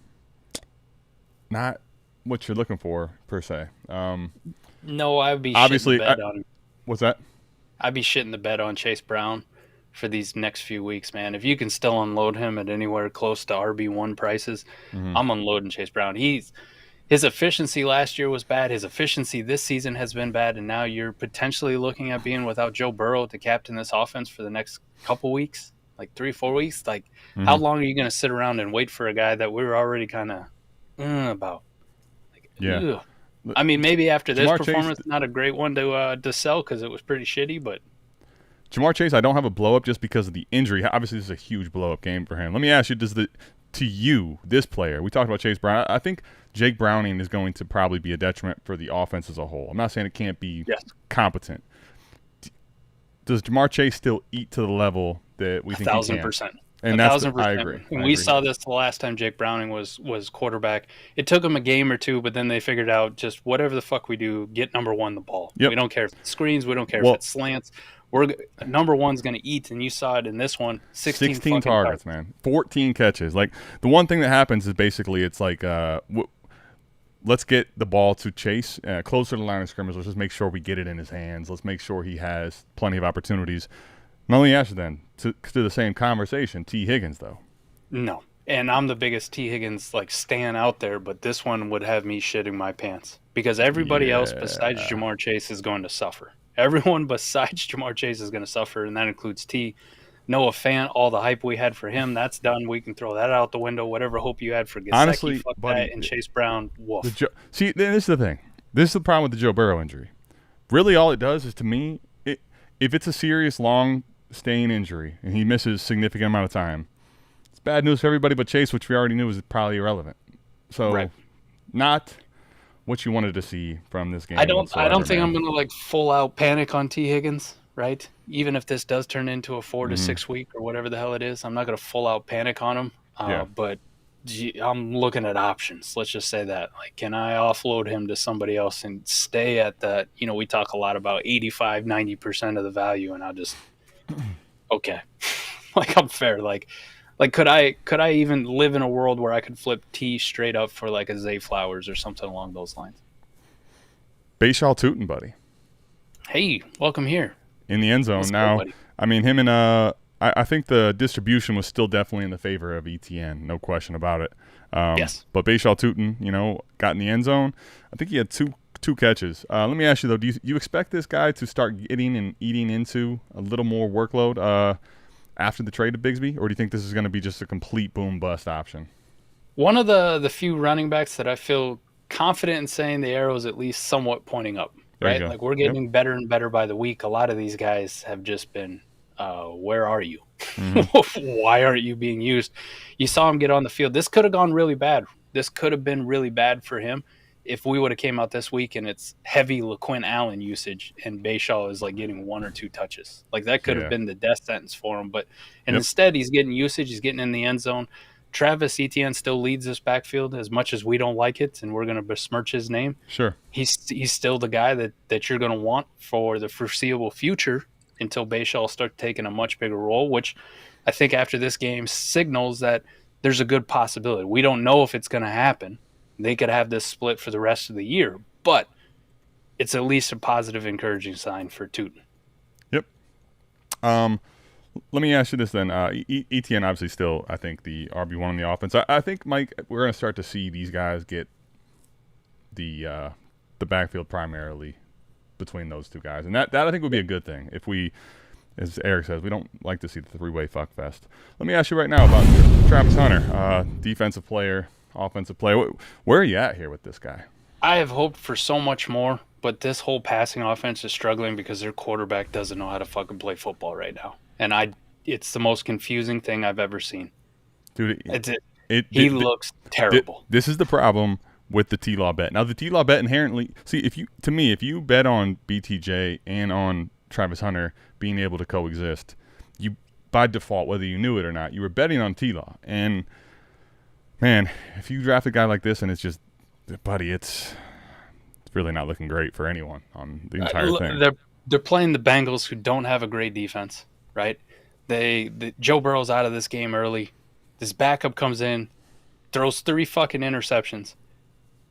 [SPEAKER 3] not what you're looking for per se.
[SPEAKER 2] No, I'd be
[SPEAKER 3] obviously
[SPEAKER 2] shitting the bed on.
[SPEAKER 3] What's that?
[SPEAKER 2] I'd be shitting the bed on Chase Brown for these next few weeks, man. If you can still unload him at anywhere close to RB1 prices, I'm unloading Chase Brown. His efficiency last year was bad. His efficiency this season has been bad, and now you're potentially looking at being without Joe Burrow to captain this offense for the next couple weeks, like 3-4 weeks. Like, how long are you going to sit around and wait for a guy that we were already kind of about?
[SPEAKER 3] Yeah.
[SPEAKER 2] Ugh. I mean, maybe after this
[SPEAKER 3] Jahmyr
[SPEAKER 2] performance,
[SPEAKER 3] Chase,
[SPEAKER 2] not a great one to sell because it was pretty shitty, but
[SPEAKER 3] Jahmyr Chase, I don't have a blow-up just because of the injury. Obviously, this is a huge blow-up game for him. Let me ask you, this player, we talked about Chase Brown. I think Jake Browning is going to probably be a detriment for the offense as a whole. I'm not saying it can't be competent. Does Jahmyr Chase still eat to the level that we think he can?
[SPEAKER 2] 1,000%.
[SPEAKER 3] And that's I agree.
[SPEAKER 2] And we saw this the last time Jake Browning was quarterback. It took him a game or two, but then they figured out just whatever the fuck we do, get number one the ball. Yep. We don't care if it screens. We don't care if it slants. Number one's going to eat, and you saw it in this one. 16
[SPEAKER 3] targets, man. 14 catches. Like, the one thing that happens is basically it's like let's get the ball to Chase closer to the line of scrimmage. Let's just make sure we get it in his hands. Let's make sure he has plenty of opportunities. Not only ask you then to the same conversation, T. Higgins, though.
[SPEAKER 2] No. And I'm the biggest T. Higgins stan out there, but this one would have me shitting my pants because everybody else besides Jahmyr Chase is going to suffer. Everyone besides Jahmyr Chase is going to suffer, and that includes T. Noah Fant, all the hype we had for him, that's done. We can throw that out the window. Whatever hope you had for Gesicki,
[SPEAKER 3] honestly,
[SPEAKER 2] fuck buddy, that, and Chase Brown, woof.
[SPEAKER 3] See, this is the thing. This is the problem with the Joe Burrow injury. Really, all it does is, to me, if it's a serious, long-staying injury and he misses a significant amount of time, it's bad news for everybody but Chase, which we already knew was probably irrelevant. So, not what you wanted to see from this game. I don't
[SPEAKER 2] think I'm going to full out panic on T. Higgins, right? Even if this does turn into a 4 to 6 week or whatever the hell it is, I'm not going to full out panic on him. But I'm looking at options. Let's just say that. Can I offload him to somebody else and stay at that? We talk a lot about 85, 90% of the value, and I'll just okay. I'm fair. Could I even live in a world where I could flip T straight up for a Zay Flowers or something along those lines?
[SPEAKER 3] Bashaw Tootin, buddy.
[SPEAKER 2] Hey, welcome here.
[SPEAKER 3] In the end zone.
[SPEAKER 2] Let's
[SPEAKER 3] now,
[SPEAKER 2] go,
[SPEAKER 3] I mean, him and I think the distribution was still definitely in the favor of ETN, no question about it.
[SPEAKER 2] Yes.
[SPEAKER 3] But Bashaw Tootin, got in the end zone. I think he had two catches. Let me ask you, though, do you expect this guy to start getting and eating into a little more workload after the trade to Bigsby, or do you think this is going to be just a complete boom-bust option?
[SPEAKER 2] One of the few running backs that I feel confident in saying the arrow is at least somewhat pointing up, right? We're getting better and better by the week. A lot of these guys have just been, where are you? Mm-hmm. Why aren't you being used? You saw him get on the field. This could have gone really bad. This could have been really bad for him if we would have came out this week and it's heavy LaQuint Allen usage and Bayshaw is like getting 1 or 2 touches, like that could have been the death sentence for him. But instead, he's getting usage. He's getting in the end zone. Travis Etienne still leads this backfield as much as we don't like it, and we're going to besmirch his name.
[SPEAKER 3] Sure,
[SPEAKER 2] he's still the guy that you're going to want for the foreseeable future until Bayshaw starts taking a much bigger role, which I think after this game signals that there's a good possibility. We don't know if it's going to happen. They could have this split for the rest of the year, but it's at least a positive, encouraging sign for Tootin.
[SPEAKER 3] Yep. Let me ask you this then. Etienne obviously still, I think, the RB1 on the offense. I think, Mike, we're going to start to see these guys get the backfield primarily between those two guys. And that I think would be a good thing. If we, as Eric says, we don't like to see the three-way fuck fest. Let me ask you right now about Travis Hunter, defensive player, offensive player. Where are you at here with this guy?
[SPEAKER 2] I have hoped for so much more, but this whole passing offense is struggling because their quarterback doesn't know how to fucking play football right now. And it's the most confusing thing I've ever seen.
[SPEAKER 3] Dude,
[SPEAKER 2] he looks terrible.
[SPEAKER 3] This is the problem with the T-Law bet. Now, the T-Law bet inherently – see, if you bet on BTJ and on Travis Hunter being able to coexist, you by default, whether you knew it or not, you were betting on T-Law. And – man, if you draft a guy like this and it's just, buddy, it's really not looking great for anyone on the entire thing.
[SPEAKER 2] They're playing the Bengals, who don't have a great defense, right? Joe Burrow's out of this game early. This backup comes in, throws 3 fucking interceptions,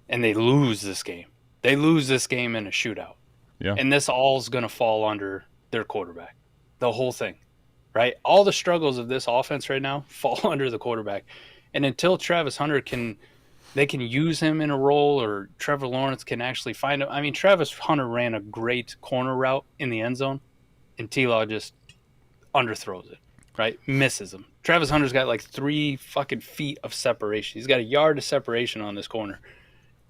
[SPEAKER 2] and they lose this game. They lose this game in a shootout.
[SPEAKER 3] Yeah.
[SPEAKER 2] And this all's going to fall under their quarterback. The whole thing, right? All the struggles of this offense right now fall under the quarterback. And until Travis Hunter they can use him in a role, or Trevor Lawrence can actually find him. I mean, Travis Hunter ran a great corner route in the end zone, and T-Law just underthrows it, right? Misses him. Travis Hunter's got like 3 fucking feet of separation. He's got a yard of separation on this corner,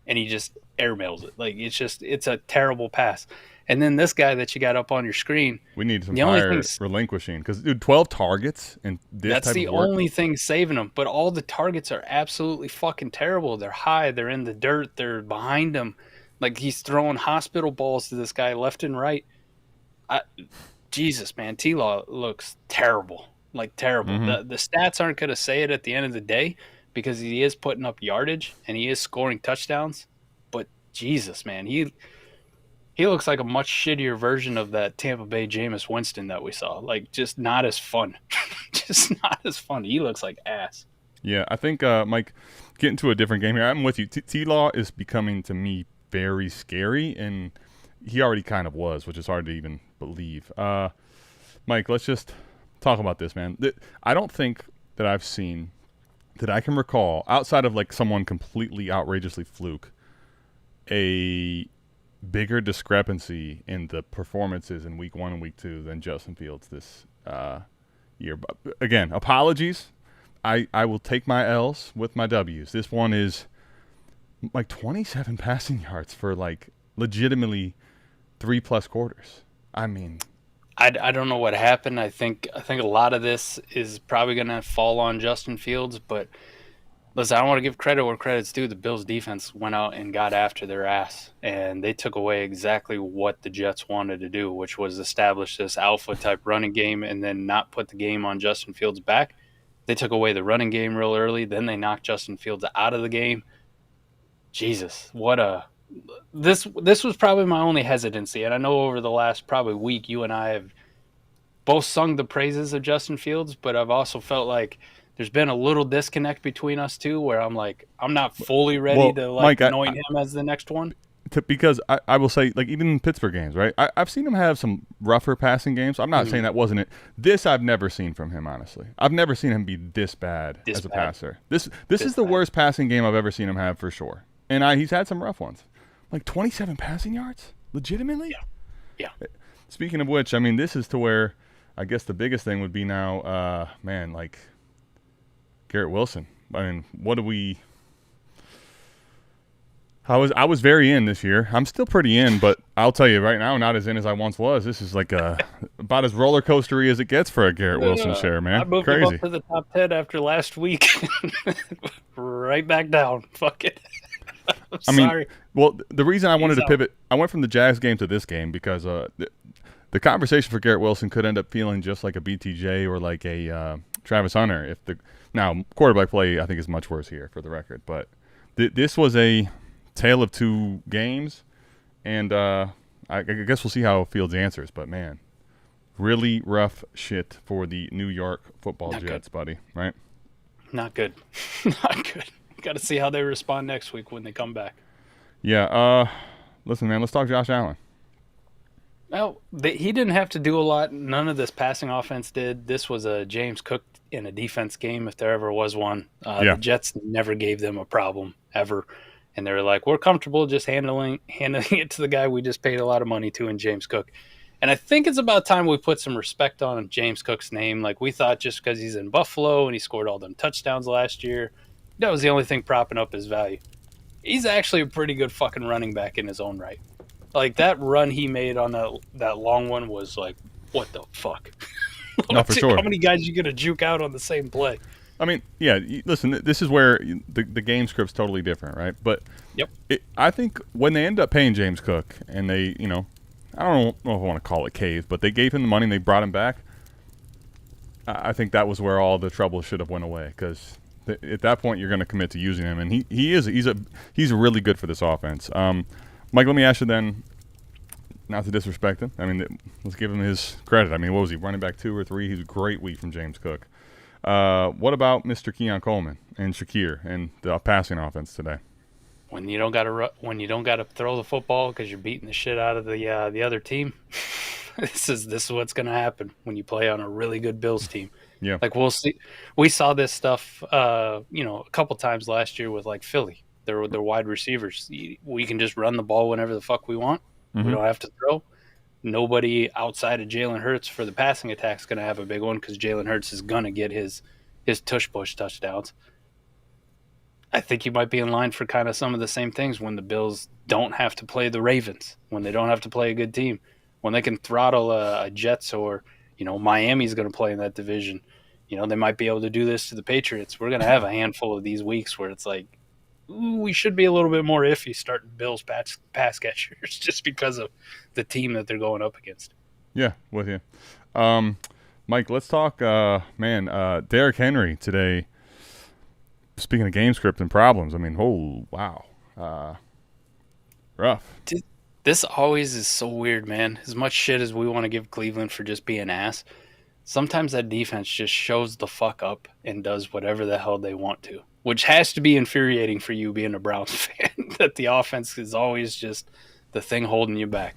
[SPEAKER 2] and he just airmails it. Like, it's a terrible pass. And then this guy that you got up on your screen,
[SPEAKER 3] we need some higher relinquishing, because, dude, 12 targets and this
[SPEAKER 2] that's
[SPEAKER 3] type
[SPEAKER 2] the
[SPEAKER 3] of work.
[SPEAKER 2] only thing saving him. But all the targets are absolutely fucking terrible. They're high. They're in the dirt. They're behind him. Like, he's throwing hospital balls to this guy left and right. Jesus, man, T-Law looks terrible. Like, terrible.
[SPEAKER 3] Mm-hmm.
[SPEAKER 2] The stats aren't going to say it at the end of the day, because he is putting up yardage and he is scoring touchdowns. But Jesus, man, he looks like a much shittier version of that Tampa Bay Jameis Winston that we saw. Like, just not as fun. Just not as fun. He looks like ass.
[SPEAKER 3] Yeah, I think, Mike, getting to a different game here. I'm with you. T-Law is becoming, to me, very scary, and he already kind of was, which is hard to even believe. Mike, let's just talk about this, man. I don't think that I've seen, that I can recall, outside of, like, someone completely outrageously fluke, a bigger discrepancy in the performances in week 1 and week 2 than Justin Fields this year. But again, apologies. I will take my L's with my W's. This one is like 27 passing yards for like legitimately 3+ quarters. I mean,
[SPEAKER 2] I don't know what happened. I think a lot of this is probably going to fall on Justin Fields, but listen, I don't want to give credit where credit's due. The Bills' defense went out and got after their ass, and they took away exactly what the Jets wanted to do, which was establish this alpha-type running game and then not put the game on Justin Fields' back. They took away the running game real early. Then they knocked Justin Fields out of the game. Jesus, this was probably my only hesitancy, and I know over the last probably week you and I have both sung the praises of Justin Fields, but I've also felt like there's been a little disconnect between us two, where I'm like, I'm not fully ready to like
[SPEAKER 3] Mike,
[SPEAKER 2] anoint him as the next one.
[SPEAKER 3] Because I will say, like, even in Pittsburgh games, right? I've seen him have some rougher passing games. I'm not saying that wasn't it. This I've never seen from him, honestly. I've never seen him be this bad as a passer. This is the worst passing game I've ever seen him have, for sure. And he's had some rough ones. Like 27 passing yards? Legitimately?
[SPEAKER 2] Yeah.
[SPEAKER 3] Speaking of which, I mean, this is to where I guess the biggest thing would be now, like Garrett Wilson. I mean, what do we... I was very in this year. I'm still pretty in, but I'll tell you right now, not as in as I once was. This is like about as roller coastery as it gets for a Garrett Wilson share, man.
[SPEAKER 2] I moved him up to the top 10 after last week. Right back down. Fuck it.
[SPEAKER 3] I mean,
[SPEAKER 2] sorry.
[SPEAKER 3] well, the reason I wanted to pivot, I went from the Jags game to this game because the conversation for Garrett Wilson could end up feeling just like a BTJ or like a Travis Hunter. Now, quarterback play, I think, is much worse here for the record. But this was a tale of two games, and I guess we'll see how Fields answers. But, man, really rough shit for the New York Football Jets, buddy, right?
[SPEAKER 2] Not good. Not good. Got to see how they respond next week when they come back.
[SPEAKER 3] Yeah. Listen, man, let's talk Josh Allen.
[SPEAKER 2] Well, he didn't have to do a lot. None of this passing offense did. This was a James Cook in a defense game, if there ever was one. The Jets never gave them a problem, ever. And they were like, we're comfortable just handling it to the guy we just paid a lot of money to in James Cook. And I think it's about time we put some respect on James Cook's name. Like, we thought just because he's in Buffalo and he scored all them touchdowns last year, that was the only thing propping up his value. He's actually a pretty good fucking running back in his own right. Like, that run he made on that long one was like, what the fuck?
[SPEAKER 3] No, for sure.
[SPEAKER 2] How many guys you going to juke out on the same play?
[SPEAKER 3] I mean, yeah, listen, this is where the game script's totally different, right? But
[SPEAKER 2] yep.
[SPEAKER 3] I think when they end up paying James Cook and they, I don't know if I want to call it cave, but they gave him the money and they brought him back, I think that was where all the trouble should have went away because at that point you're going to commit to using him, and he's really good for this offense. Mike, let me ask you then, not to disrespect him. I mean, let's give him his credit. I mean, what was he, running back 2 or 3? He was a great week from James Cook. What about Mr. Keon Coleman and Shakir and the passing offense today?
[SPEAKER 2] When you don't got to throw the football because you're beating the shit out of the other team, this is what's going to happen when you play on a really good Bills team.
[SPEAKER 3] Yeah,
[SPEAKER 2] like we'll see. We saw this stuff, a couple times last year with like Philly. They're wide receivers. We can just run the ball whenever the fuck we want. Mm-hmm. We don't have to throw. Nobody outside of Jalen Hurts for the passing attack is going to have a big one because Jalen Hurts is going to get his tush-push touchdowns. I think you might be in line for kind of some of the same things when the Bills don't have to play the Ravens, when they don't have to play a good team, when they can throttle a Jets or, Miami's going to play in that division. They might be able to do this to the Patriots. We're going to have a handful of these weeks where it's like, ooh, we should be a little bit more iffy starting Bills pass catchers just because of the team that they're going up against.
[SPEAKER 3] Yeah, with you. Mike, let's talk, Derrick Henry today. Speaking of game script and problems, I mean, oh, wow. Rough.
[SPEAKER 2] This always is so weird, man. As much shit as we want to give Cleveland for just being ass, sometimes that defense just shows the fuck up and does whatever the hell they want to, which has to be infuriating for you being a Browns fan, that the offense is always just the thing holding you back.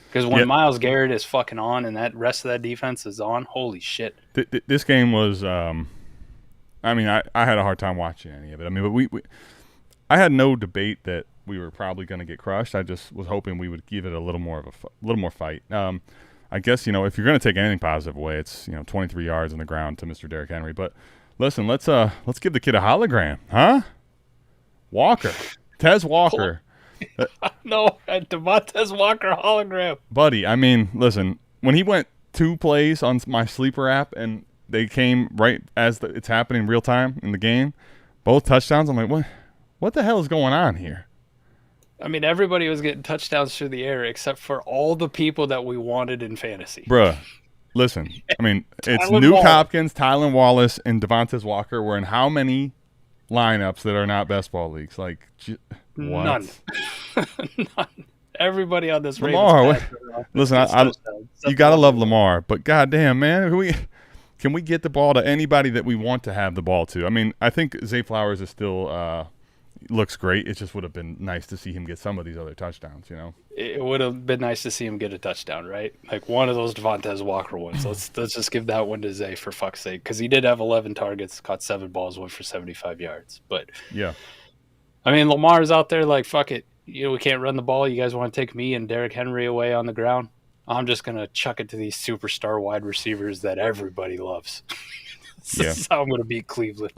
[SPEAKER 2] Because when Myles Garrett is fucking on and that rest of that defense is on, holy shit.
[SPEAKER 3] This game was I had a hard time watching any of it. I mean, but I had no debate that we were probably going to get crushed. I just was hoping we would give it a little more fight. I guess, if you're going to take anything positive away, it's, 23 yards on the ground to Mr. Derrick Henry. But listen, let's give the kid a hologram, huh? Walker, Tez Walker.
[SPEAKER 2] No, a Devontae Walker hologram.
[SPEAKER 3] Buddy, I mean, listen, when he went 2 plays on my sleeper app and they came right as it's happening real time in the game, both touchdowns, I'm like, what the hell is going on here?
[SPEAKER 2] I mean, everybody was getting touchdowns through the air except for all the people that we wanted in fantasy.
[SPEAKER 3] Bruh, listen, I mean, it's Nuke Hopkins, Tylan Wallace, and Devontae Walker were in how many lineups that are not best ball leagues? Like, what?
[SPEAKER 2] None. None. Everybody on this
[SPEAKER 3] Lamar. Listen, you got to love Lamar, but goddamn, man, can we get the ball to anybody that we want to have the ball to? I mean, I think Zay Flowers is still looks great. It just would have been nice to see him get some of these other touchdowns,
[SPEAKER 2] It would have been nice to see him get a touchdown, right? Like one of those Devontae Walker ones. Let's just give that one to Zay for fuck's sake, because he did have 11 targets, caught 7 balls, went for 75 yards. But
[SPEAKER 3] yeah,
[SPEAKER 2] I mean, Lamar's out there like, fuck it. We can't run the ball. You guys want to take me and Derrick Henry away on the ground? I'm just going to chuck it to these superstar wide receivers that everybody loves. This is how I'm going to beat Cleveland.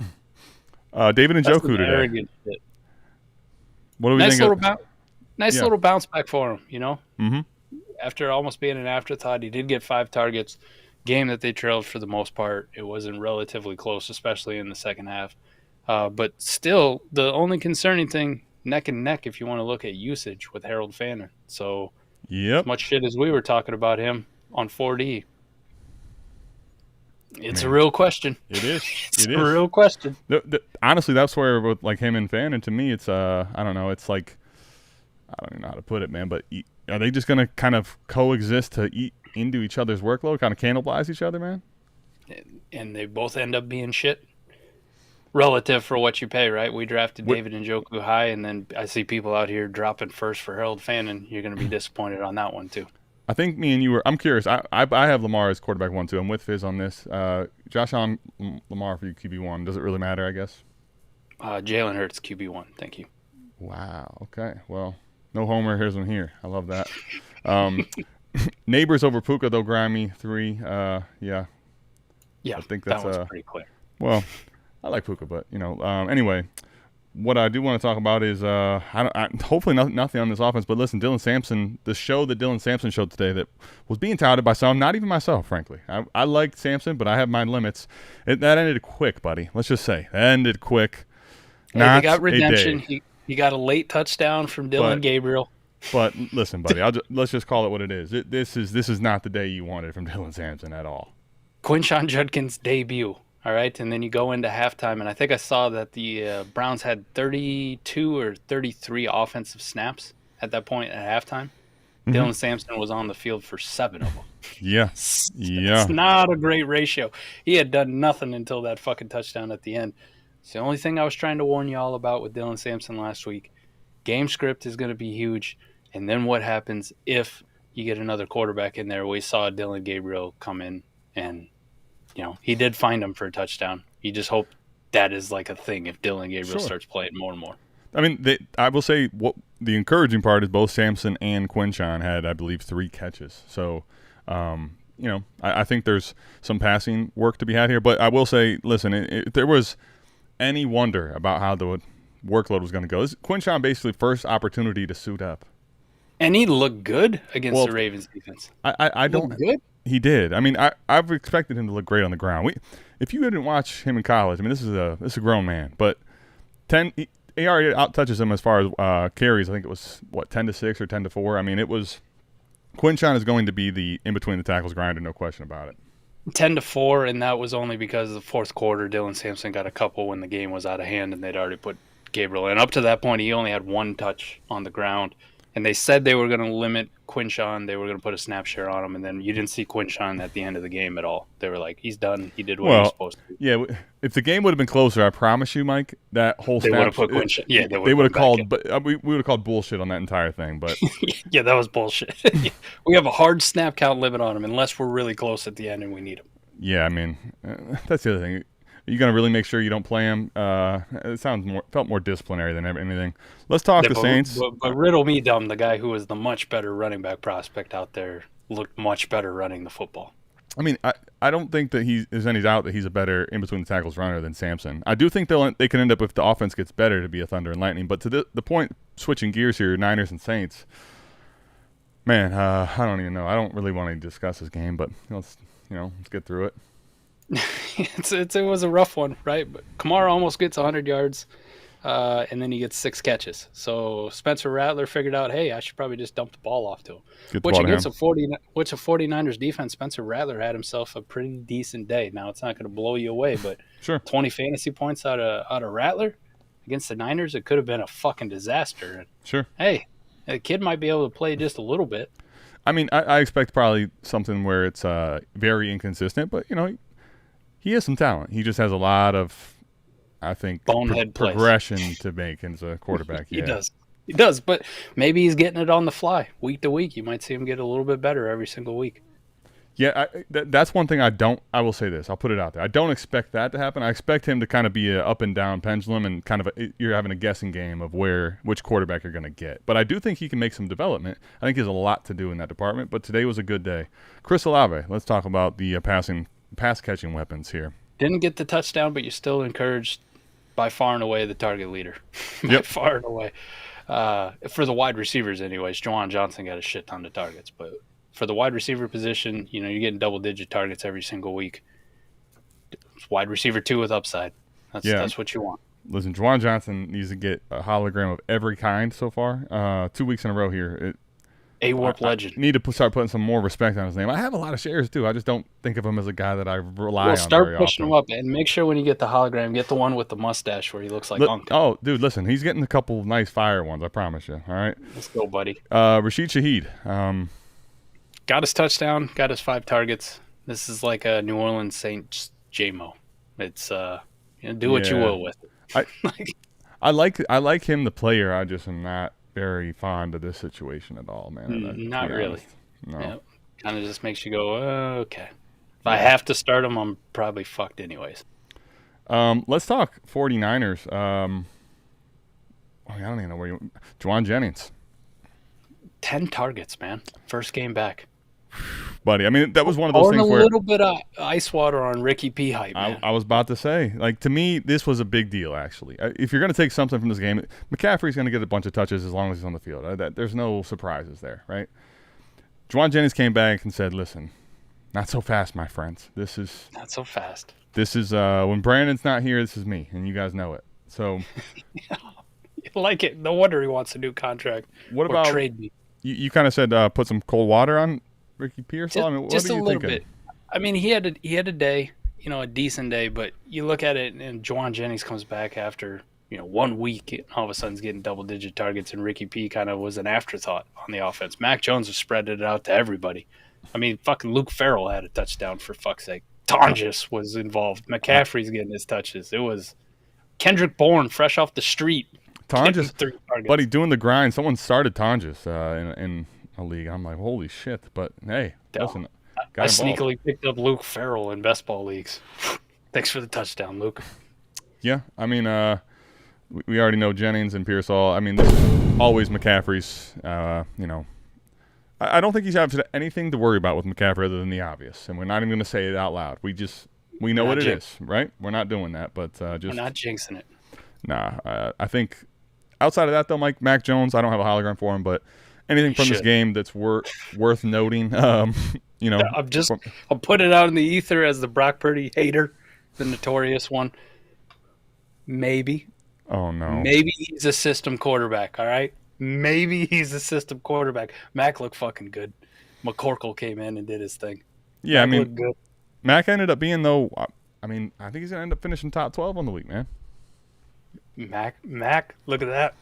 [SPEAKER 3] David Njoku today. What do we think?
[SPEAKER 2] Nice little bounce back for him,
[SPEAKER 3] Mm-hmm.
[SPEAKER 2] After almost being an afterthought, he did get 5 targets. Game that they trailed for the most part. It wasn't relatively close, especially in the second half. But still, the only concerning thing neck and neck if you want to look at usage with Harold Fannin. So
[SPEAKER 3] Yep.
[SPEAKER 2] as much shit as we were talking about him on 4D, it's a real question.
[SPEAKER 3] It is.
[SPEAKER 2] It's a real question.
[SPEAKER 3] Honestly, that's where with like him and Fannin, to me, it's I don't know. It's like I don't even know how to put it, man. But are they just gonna kind of coexist to eat into each other's workload, kind of cannibalize each other, man?
[SPEAKER 2] And they both end up being shit relative for what you pay, right? We drafted David Njoku high, and then I see people out here dropping first for Harold Fannin. You're going to be disappointed on that one too.
[SPEAKER 3] I think me and you were. I'm curious. I have Lamar as quarterback 1, 2. I'm with Fizz on this. Josh Allen, Lamar for you QB1. Does it really matter? I guess.
[SPEAKER 2] Jalen Hurts QB1. Thank you.
[SPEAKER 3] Wow. Okay. Well, no homer. Here's one here. I love that. Neighbors over Puka though. Grimy 3. Yeah.
[SPEAKER 2] Yeah.
[SPEAKER 3] I think that's
[SPEAKER 2] that one's pretty clear.
[SPEAKER 3] Well, I like Puka, but anyway. What I do want to talk about is hopefully nothing on this offense, but listen, Dylan Sampson, the show that Dylan Sampson showed today that was being touted by some, not even myself, frankly. I like Sampson, but I have my limits. That ended quick, buddy. Let's just say. That ended quick.
[SPEAKER 2] Hey, he got redemption. He got a late touchdown from Dylan Gabriel.
[SPEAKER 3] But listen, buddy, let's just call it what it is. This is not the day you wanted from Dylan Sampson at all.
[SPEAKER 2] Quinshon Judkins' debut. All right, and then you go into halftime, and I think I saw that the Browns had 32 or 33 offensive snaps at that point at halftime. Mm-hmm. Dylan Sampson was on the field for 7 of them.
[SPEAKER 3] Yeah.
[SPEAKER 2] It's not a great ratio. He had done nothing until that fucking touchdown at the end. It's the only thing I was trying to warn you all about with Dylan Sampson last week. Game script is going to be huge, and then what happens if you get another quarterback in there? We saw Dylan Gabriel come in and he did find him for a touchdown. You just hope that is like a thing if Dylan Gabriel starts playing more and more.
[SPEAKER 3] I mean, I will say what the encouraging part is both Sampson and Quinshon had, I believe, 3 catches. So, I think there's some passing work to be had here. But I will say, listen, if there was any wonder about how the workload was going to go, this is Quinshon basically first opportunity to suit up.
[SPEAKER 2] And he looked good against the Ravens defense.
[SPEAKER 3] I don't.
[SPEAKER 2] Looked good?
[SPEAKER 3] He did. I mean, I've expected him to look great on the ground. If you didn't watch him in college, I mean, this is a grown man, but he already out touches him as far as carries. I think it was 10-6 or 10-4. I mean, it was Quinshon is going to be the in between the tackles grinder, no question about it.
[SPEAKER 2] 10-4, and that was only because of the fourth quarter. Dylan Sampson got a couple when the game was out of hand, and they'd already put Gabriel in. Up to that point, he only had 1 touch on the ground. And they said they were going to limit Quinshon. They were going to put a snap share on him. And then you didn't see Quinshon at the end of the game at all. They were like, he's done. He did what he was supposed to do.
[SPEAKER 3] Yeah, if the game would have been closer, I promise you, Mike, that whole snap.
[SPEAKER 2] They would have put Quinshon. Yeah,
[SPEAKER 3] they would have called. But we would have called bullshit on that entire thing. But
[SPEAKER 2] yeah, that was bullshit. We have a hard snap count limit on him unless we're really close at the end and we need him.
[SPEAKER 3] Yeah, I mean, that's the other thing. Are you going to really make sure you don't play him? It felt more disciplinary than anything. Let's talk the Saints.
[SPEAKER 2] But riddle me dumb, the guy who was the much better running back prospect out there looked much better running the football.
[SPEAKER 3] I mean, I don't think that there's any doubt that he's a better in-between-the-tackles runner than Sampson. I do think they can end up, if the offense gets better, to be a Thunder and Lightning. But to the point, switching gears here, Niners and Saints, man, I don't even know. I don't really want to discuss this game, but let's get through it.
[SPEAKER 2] It was a rough one, right? But Kamara almost gets 100 yards, and then he gets 6 catches. So Spencer Rattler figured out, hey, I should probably just dump the ball off to him. Which against a 49ers defense, Spencer Rattler had himself a pretty decent day. Now it's not going to blow you away, but
[SPEAKER 3] sure.
[SPEAKER 2] 20 fantasy points out of Rattler against the Niners, it could have been a fucking disaster. And,
[SPEAKER 3] sure.
[SPEAKER 2] Hey, the kid might be able to play just a little bit.
[SPEAKER 3] I mean, I expect probably something where it's very inconsistent, but he has some talent. He just has a lot of, I think, progression to make as a quarterback. Yeah.
[SPEAKER 2] He does, but maybe he's getting it on the fly. Week to week, you might see him get a little bit better every single week.
[SPEAKER 3] Yeah, that's one thing I will say this. I'll put it out there. I don't expect that to happen. I expect him to kind of be an up and down pendulum and kind of you're having a guessing game of which quarterback you're going to get. But I do think he can make some development. I think he has a lot to do in that department, but today was a good day. Chris Olave, let's talk about the pass-catching weapons here.
[SPEAKER 2] Didn't get the touchdown, but you're still encouraged by far and away the target leader.
[SPEAKER 3] Yep.
[SPEAKER 2] Far and away. For the wide receivers anyways, Juwan Johnson got a shit ton of targets. But for the wide receiver position, you're getting double-digit targets every single week. It's wide receiver 2 with upside. That's what you want.
[SPEAKER 3] Listen, Juwan Johnson needs to get a hologram of every kind so far. 2 weeks in a row here.
[SPEAKER 2] A-Warp legend.
[SPEAKER 3] Need to start putting some more respect on his name. I have a lot of shares, too. I just don't think of him as a guy that I rely on
[SPEAKER 2] start pushing
[SPEAKER 3] often.
[SPEAKER 2] him up, and make sure when you get the hologram, get the one with the mustache where he looks like Unc.
[SPEAKER 3] Oh, dude, listen. He's getting a couple nice fire ones, I promise you. All right?
[SPEAKER 2] Let's go, buddy.
[SPEAKER 3] Rashid Shaheed.
[SPEAKER 2] Got his touchdown, got his 5 targets. This is like a New Orleans Saints JMO. It's do what you will with it.
[SPEAKER 3] I like him, the player. I just am not very fond of this situation at all, man.
[SPEAKER 2] Not really.
[SPEAKER 3] No.
[SPEAKER 2] Yeah, kind of just makes you go, okay. If I have to start him, I'm probably fucked anyways.
[SPEAKER 3] Let's talk 49ers. I don't even know where you – Juwan Jennings.
[SPEAKER 2] 10 targets, man. First game back.
[SPEAKER 3] Buddy, I mean, that was one of those things where –
[SPEAKER 2] a little bit of ice water on Ricky P hype, man.
[SPEAKER 3] I was about to say, like, to me, this was a big deal, actually. If you're going to take something from this game, McCaffrey's going to get a bunch of touches as long as he's on the field. There's no surprises there, right? Juwan Jennings came back and said, listen, not so fast, my friends. This is –
[SPEAKER 2] Not so fast.
[SPEAKER 3] This is when Brandon's not here, this is me, and you guys know it. So –
[SPEAKER 2] You like it. No wonder he wants a new contract.
[SPEAKER 3] What about
[SPEAKER 2] trade me?
[SPEAKER 3] You kind of said put some cold water on Ricky Pierce. I mean, what
[SPEAKER 2] just
[SPEAKER 3] are
[SPEAKER 2] a
[SPEAKER 3] you
[SPEAKER 2] little
[SPEAKER 3] thinking?
[SPEAKER 2] bit. I mean, he had a day, a decent day. But you look at it, and Juwan Jennings comes back after 1 week, and all of a sudden he's getting double-digit targets, and Ricky P kind of was an afterthought on the offense. Mac Jones was spreading it out to everybody. I mean, fucking Luke Farrell had a touchdown, for fuck's sake. Tonjes was involved. McCaffrey's getting his touches. It was Kendrick Bourne, fresh off the street.
[SPEAKER 3] Tonjes, buddy, doing the grind. Someone started Tonjes in a league. I'm like, holy shit. But, hey, listen.
[SPEAKER 2] I sneakily picked up Luke Farrell in best ball leagues. Thanks for the touchdown, Luke.
[SPEAKER 3] Yeah, I mean, we already know Jennings and Pearsall. I mean, this is always McCaffrey's, I don't think he's have anything to worry about with McCaffrey other than the obvious. And we're not even going to say it out loud. We know what it is, right? We're not doing that, but we're
[SPEAKER 2] not jinxing it.
[SPEAKER 3] Nah, I think outside of that, though, Mac Jones, I don't have a hologram for him, but anything from this game that's worth noting,
[SPEAKER 2] I'll put it out in the ether as the Brock Purdy hater, the notorious one. Maybe.
[SPEAKER 3] Oh, no.
[SPEAKER 2] Maybe he's a system quarterback, all right? Maybe he's a system quarterback. Mac looked fucking good. McCorkle came in and did his thing.
[SPEAKER 3] Yeah,
[SPEAKER 2] Mac looked good.
[SPEAKER 3] Mac ended up being, though, I think he's going to end up finishing top 12 on the week, man.
[SPEAKER 2] Mac, look at that.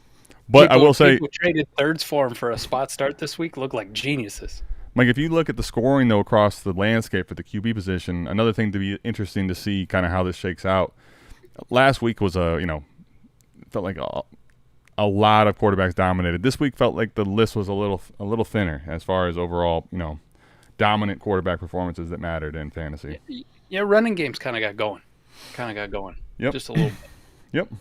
[SPEAKER 3] But I will say,
[SPEAKER 2] people traded thirds for him for a spot start this week look like geniuses.
[SPEAKER 3] Mike, if you look at the scoring, though, across the landscape for the QB position, another thing to be interesting to see kind of how this shakes out. Last week was felt like a lot of quarterbacks dominated. This week felt like the list was a little thinner as far as overall, dominant quarterback performances that mattered in fantasy.
[SPEAKER 2] Yeah, running games kind of got going.
[SPEAKER 3] Yep.
[SPEAKER 2] Just a little bit.
[SPEAKER 3] Yep.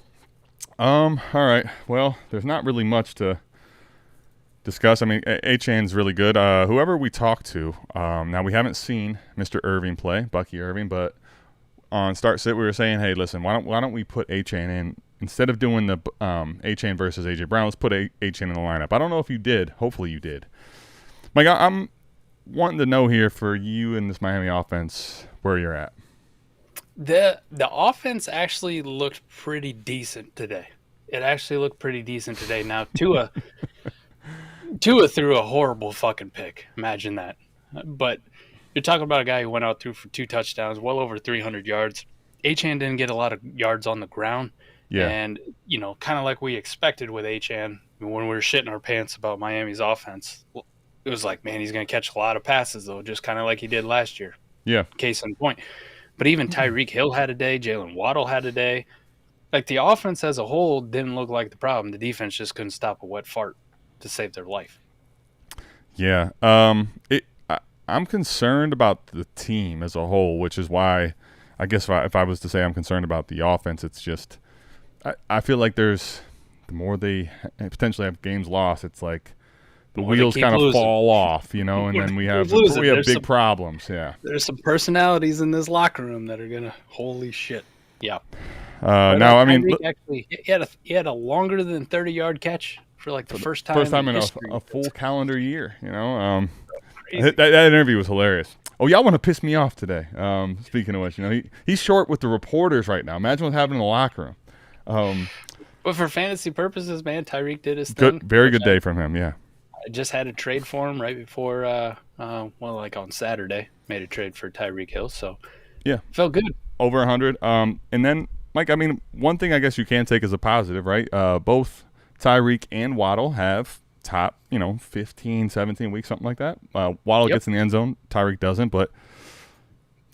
[SPEAKER 3] All right. Well, there's not really much to discuss. I mean, Achan's really good. Whoever we talk to, now we haven't seen Mr. Irving play, Bucky Irving, but on Start Sit we were saying, hey, listen, why don't we put Achan in instead of doing the Achan versus AJ Brown? Let's put Achan in the lineup. I don't know if you did. Hopefully you did. Mike, I'm wanting to know here for you in this Miami offense where you're at.
[SPEAKER 2] The offense actually looked pretty decent today. It actually looked pretty decent today. Now, Tua threw a horrible fucking pick. Imagine that. But you're talking about a guy who went out through for 2 touchdowns, well over 300 yards. Achan didn't get a lot of yards on the ground. Yeah. And, kind of like we expected with Achan when we were shitting our pants about Miami's offense, it was like, man, he's going to catch a lot of passes, though, just kind of like he did last year.
[SPEAKER 3] Yeah.
[SPEAKER 2] Case in point. But even Tyreek Hill had a day. Jalen Waddle had a day. Like, the offense as a whole didn't look like the problem. The defense just couldn't stop a wet fart to save their life.
[SPEAKER 3] Yeah. I'm concerned about the team as a whole, which is why I guess if I was to say I'm concerned about the offense, it's just I feel like the more they potentially have games lost, it's like the wheels kind of fall off, and then we have big problems. Yeah,
[SPEAKER 2] there's some personalities in this locker room that are gonna holy shit. Yeah.
[SPEAKER 3] Now I mean,
[SPEAKER 2] actually, he had a longer than 30-yard catch for like the first time
[SPEAKER 3] in a full calendar year. That interview was hilarious. Oh, y'all want to piss me off today. Speaking of which, he's short with the reporters right now. Imagine what's happening in the locker room.
[SPEAKER 2] But for fantasy purposes, man, Tyreek did his thing.
[SPEAKER 3] Very good day from him, yeah.
[SPEAKER 2] I just had a trade for him right before, like on Saturday, made a trade for Tyreek Hill, so
[SPEAKER 3] yeah,
[SPEAKER 2] felt good.
[SPEAKER 3] Over 100. And then, Mike, I mean, one thing I guess you can take as a positive, right? Both Tyreek and Waddle have top, 15, 17 weeks, something like that. Waddle gets in the end zone, Tyreek doesn't, but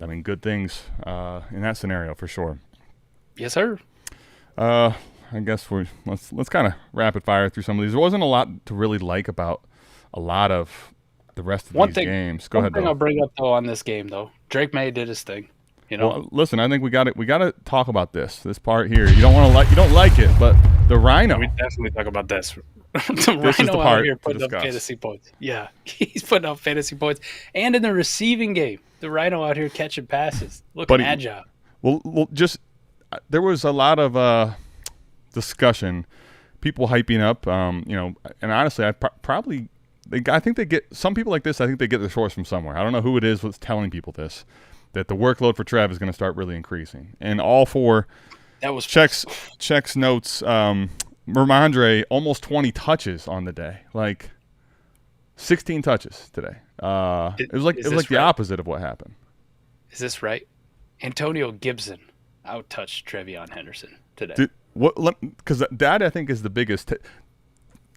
[SPEAKER 3] I mean, good things in that scenario for sure.
[SPEAKER 2] Yes, sir.
[SPEAKER 3] I guess let's kind of rapid fire through some of these. There wasn't a lot to really like about a lot of the rest of these games. Go ahead.
[SPEAKER 2] One thing I'll bring up though on this game though, Drake May did his thing.
[SPEAKER 3] Well, listen, I think we got to talk about this part here. You don't like it, but the Rhino.
[SPEAKER 2] We definitely talk about this. Rhino out here putting up fantasy points. Yeah, he's putting up fantasy points, and in the receiving game, the Rhino out here catching passes, looking agile.
[SPEAKER 3] Well, just there was a lot of discussion, people hyping up, and honestly, I think they get some people like this. I think they get the source from somewhere. I don't know who it is that's telling people this, that the workload for Trev is going to start really increasing, and all for checks notes. Ramondre almost 20 touches on the day, like 16 touches today. It was like the opposite of what happened.
[SPEAKER 2] Is this right? Antonio Gibson out-touched TreVeyon Henderson today.
[SPEAKER 3] Because that I think is the biggest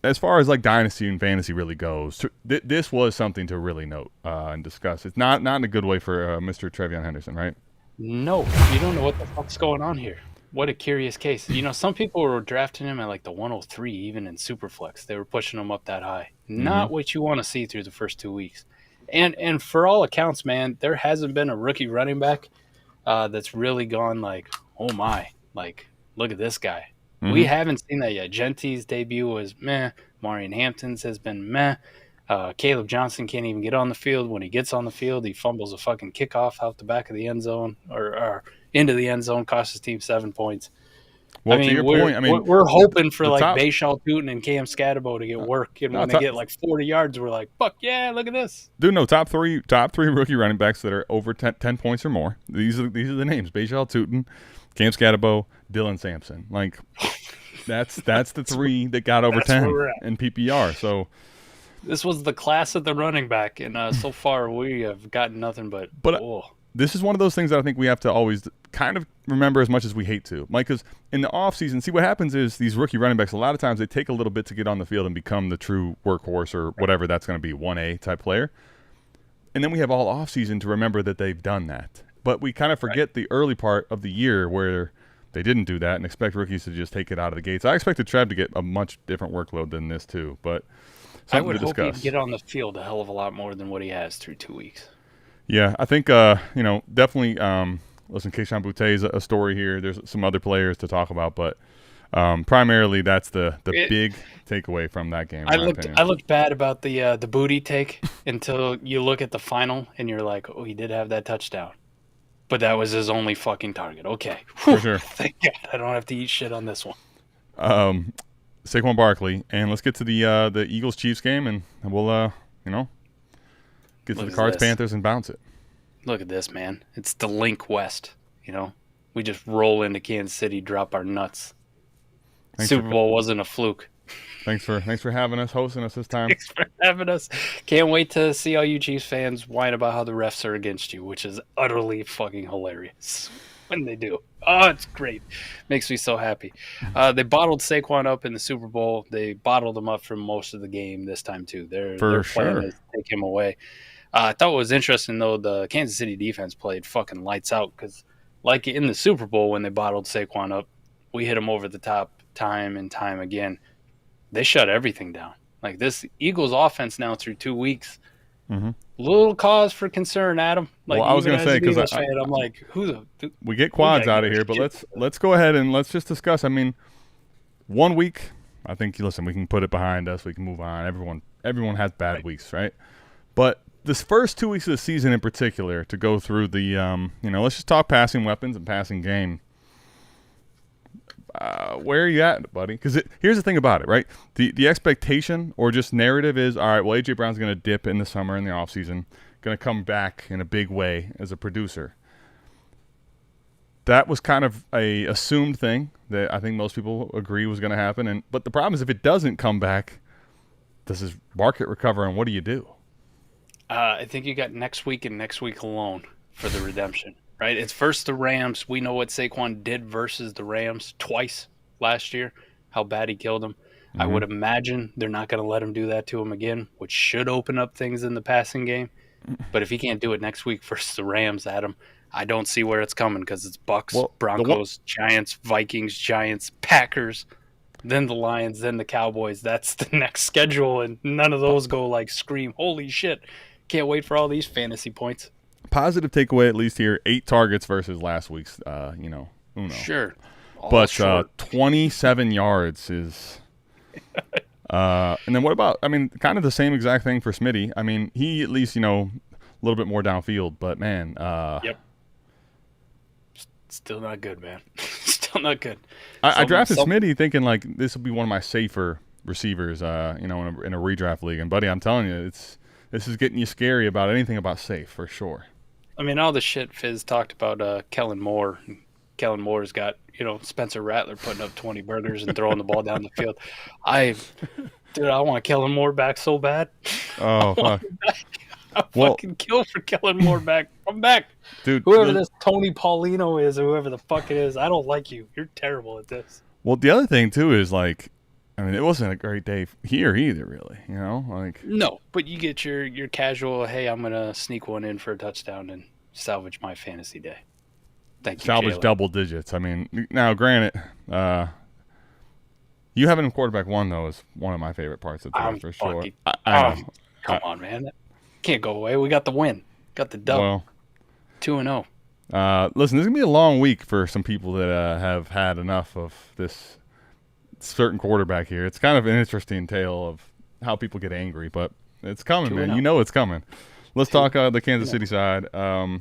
[SPEAKER 3] as far as like dynasty and fantasy really goes. This was something to really note and discuss. It's not in a good way for Mr. TreVeyon Henderson, right?
[SPEAKER 2] No, you don't know what the fuck's going on here. What a curious case. Some people were drafting him at like the 103, even in Superflex. They were pushing him up that high. Not what you want to see through the first 2 weeks. And for all accounts, man, there hasn't been a rookie running back that's really gone like, oh my, like, look at this guy. We haven't seen that yet. Genty's debut was meh. Marion Hampton's has been meh. Caleb Johnson can't even get on the field. When he gets on the field, he fumbles a fucking kickoff out the back of the end zone or into the end zone, costs his team 7 points.
[SPEAKER 3] Well, to your point,
[SPEAKER 2] we're hoping for like Bayshal Tootin and Cam Scatterbo to get work, and when they get like 40 yards, we're like, fuck yeah, look at this.
[SPEAKER 3] Dude, no, top three rookie running backs that are over 10 points or more. These are the names: Bayshal Tootin, Cam Scatterbo, Dylan Sampson. Like that's the three that got over 10 in PPR. So
[SPEAKER 2] this was the class of the running back, and so far we have gotten nothing but. This
[SPEAKER 3] is one of those things that I think we have to always kind of remember as much as we hate to. Mike, because in the offseason, see what happens is these rookie running backs, a lot of times they take a little bit to get on the field and become the true workhorse or whatever that's going to be, 1A type player. And then we have all offseason to remember that they've done that. But we kind of forget the early part of the year where they didn't do that and expect rookies to just take it out of the gates. I expected Trev to get a much different workload than this too, but
[SPEAKER 2] I would hope he'd get on the field a hell of a lot more than what he has through 2 weeks.
[SPEAKER 3] Yeah, I think, definitely, listen, Keyshawn Boutte is a story here. There's some other players to talk about, but primarily that's the big takeaway from that game.
[SPEAKER 2] I looked bad about the booty take until you look at the final and you're like, oh, he did have that touchdown. But that was his only fucking target. Okay.
[SPEAKER 3] For sure.
[SPEAKER 2] Thank God I don't have to eat shit on this one.
[SPEAKER 3] Saquon Barkley. And let's get to the Eagles-Chiefs game, and we'll, get to the Cards, Panthers, and bounce it.
[SPEAKER 2] Look at this, man. It's the Link West, We just roll into Kansas City, drop our nuts. Super Bowl wasn't a fluke.
[SPEAKER 3] Thanks for having us, hosting us this time.
[SPEAKER 2] Thanks for having us. Can't wait to see all you Chiefs fans whine about how the refs are against you, which is utterly fucking hilarious when they do. Oh, it's great. Makes me so happy. They bottled Saquon up in the Super Bowl. They bottled him up for most of the game this time, too. Their plan is to take him away. I thought what was interesting, though, the Kansas City defense played fucking lights out because, like in the Super Bowl when they bottled Saquon up, we hit him over the top time and time again. They shut everything down. Like this Eagles offense now through 2 weeks, little cause for concern, Adam. Like,
[SPEAKER 3] well, I was going to say, because
[SPEAKER 2] I'm like,
[SPEAKER 3] we get quads out of here, but let's go ahead and let's just discuss. I mean, 1 week, I think, listen, we can put it behind us. We can move on. Everyone has bad weeks, right? But this first 2 weeks of the season in particular, to go through the, let's just talk passing weapons and passing game. Where are you at, buddy? Because here's the thing about it, right? The expectation or just narrative is, all right, well, A.J. Brown's going to dip in the summer, in the offseason, going to come back in a big way as a producer. that was kind of a assumed thing that I think most people agree was going to happen. But the problem is if it doesn't come back, does his market recover, and what do you do?
[SPEAKER 2] I think you got next week and next week alone for the redemption, right? It's versus the Rams. We know what Saquon did versus the Rams twice last year, how bad he killed them. I would imagine they're not going to let him do that to him again, which should open up things in the passing game. But if he can't do it next week versus the Rams, Adam, I don't see where it's coming because it's Bucks, Broncos, Giants, Vikings, Giants, Packers, then the Lions, then the Cowboys. That's the next schedule, and none of those go like scream, holy shit, can't wait for all these fantasy points.
[SPEAKER 3] Positive takeaway at least here, 8 targets versus last week's, Uno.
[SPEAKER 2] Sure.
[SPEAKER 3] But 27 yards is and then what about, kind of the same exact thing for Smitty. He at least, a little bit more downfield, but man.
[SPEAKER 2] Yep. Still not good, man. Still not good.
[SPEAKER 3] I drafted Smitty thinking like this will be one of my safer receivers, in a redraft league. And buddy, I'm telling you, this is getting you scary about anything about safe for sure.
[SPEAKER 2] All the shit Fizz talked about Kellen Moore. Kellen Moore's got, Spencer Rattler putting up 20 burgers and throwing the ball down the field. I want Kellen Moore back so bad.
[SPEAKER 3] Oh, fuck.
[SPEAKER 2] I fucking kill for Kellen Moore back. Come back.
[SPEAKER 3] Dude,
[SPEAKER 2] whoever this Tony Paulino is or whoever the fuck it is, I don't like you. You're terrible at this.
[SPEAKER 3] Well, the other thing, too, is like, it wasn't a great day here either, really. No,
[SPEAKER 2] but you get your casual, hey, I'm going to sneak one in for a touchdown and salvage my fantasy day. Thank you,
[SPEAKER 3] salvage
[SPEAKER 2] Jaylen.
[SPEAKER 3] Double digits. Now, granted, you having a quarterback one, though, is one of my favorite parts of the team, for sure.
[SPEAKER 2] Come on, man. Can't go away. We got the win. Got the dub.
[SPEAKER 3] Well,
[SPEAKER 2] 2-0.
[SPEAKER 3] Listen, this is going to be a long week for some people that have had enough of this certain quarterback here. It's kind of an interesting tale of how people get angry, but it's coming, man. You know it's coming. Let's talk the Kansas City side. I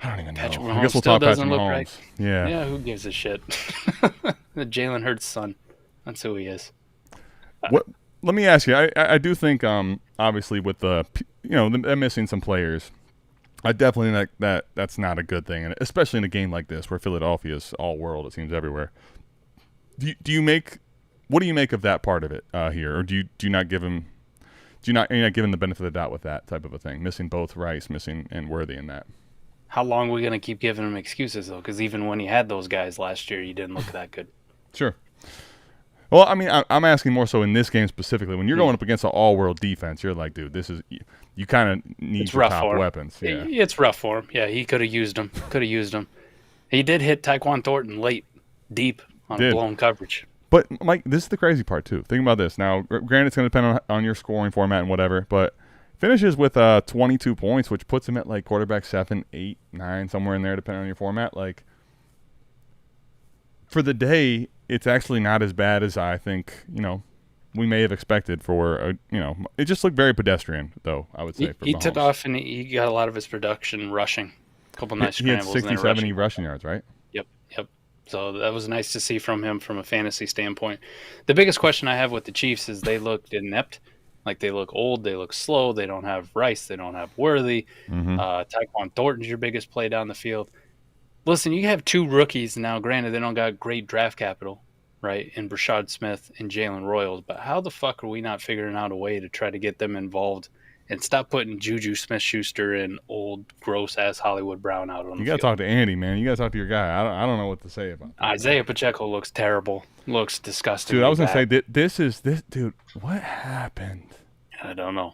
[SPEAKER 3] don't even know. I guess we'll talk Patrick Mahomes. Right.
[SPEAKER 2] Yeah, who gives a shit? The Jalen Hurts' son. That's who he is.
[SPEAKER 3] Let me ask you. I do think, obviously, with them missing some players, I definitely think that's not a good thing, and especially in a game like this where Philadelphia is all world. It seems everywhere. What do you make of that part of it here, or do you not give him? You're not giving the benefit of the doubt with that type of a thing, missing both Rice, missing and Worthy in that.
[SPEAKER 2] How long are we going to keep giving him excuses, though? Because even when he had those guys last year, you didn't look that good.
[SPEAKER 3] Sure. Well, I'm asking more so in this game specifically. When you're going up against an all-world defense, you're like, dude, you kind of need your top weapons. Yeah.
[SPEAKER 2] It's rough for him. Yeah, he could have used them. He did hit Tyquan Thornton late, deep on blown coverage.
[SPEAKER 3] But, Mike, this is the crazy part, too. Think about this. Now, granted, it's going to depend on your scoring format and whatever, but finishes with 22 points, which puts him at like quarterback 7, 8, 9, somewhere in there, depending on your format. Like, for the day, it's actually not as bad as I think, we may have expected for, it just looked very pedestrian, though, I would say.
[SPEAKER 2] He took off and he got a lot of his production rushing. A couple nice scrambles.
[SPEAKER 3] He had 60, 70 rushing yards, right?
[SPEAKER 2] Yep. So that was nice to see from him from a fantasy standpoint. The biggest question I have with the Chiefs is they looked inept. Like, they look old, they look slow, they don't have Rice, they don't have Worthy. Tyquan Thornton's your biggest play down the field. Listen, you have 2 rookies now. Granted, they don't got great draft capital, right, in Brashad Smith and Jalen Royals, but how the fuck are we not figuring out a way to try to get them involved and stop putting Juju Smith-Schuster and old, gross-ass Hollywood Brown out on the field?
[SPEAKER 3] You got to talk to Andy, man. You got to talk to your guy. I don't know what to say about that.
[SPEAKER 2] Isaiah Pacheco looks terrible. Looks disgusting.
[SPEAKER 3] Dude, I was going to say, dude, what happened?
[SPEAKER 2] I don't know.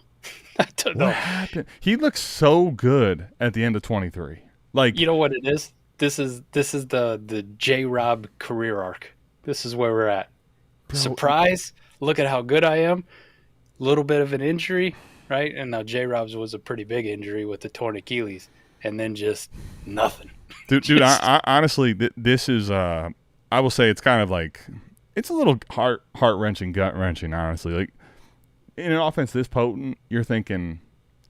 [SPEAKER 2] What
[SPEAKER 3] happened? He looks so good at the end of 23. Like,
[SPEAKER 2] you know what it is? This is the J-Rob career arc. This is where we're at. Bro. Surprise! Look at how good I am. Little bit of an injury, right? And now J-Rob's was a pretty big injury with the torn Achilles, and then just nothing.
[SPEAKER 3] Dude, I honestly, this is. I will say it's kind of like it's a little heart wrenching, gut wrenching. Honestly, like in an offense this potent, you're thinking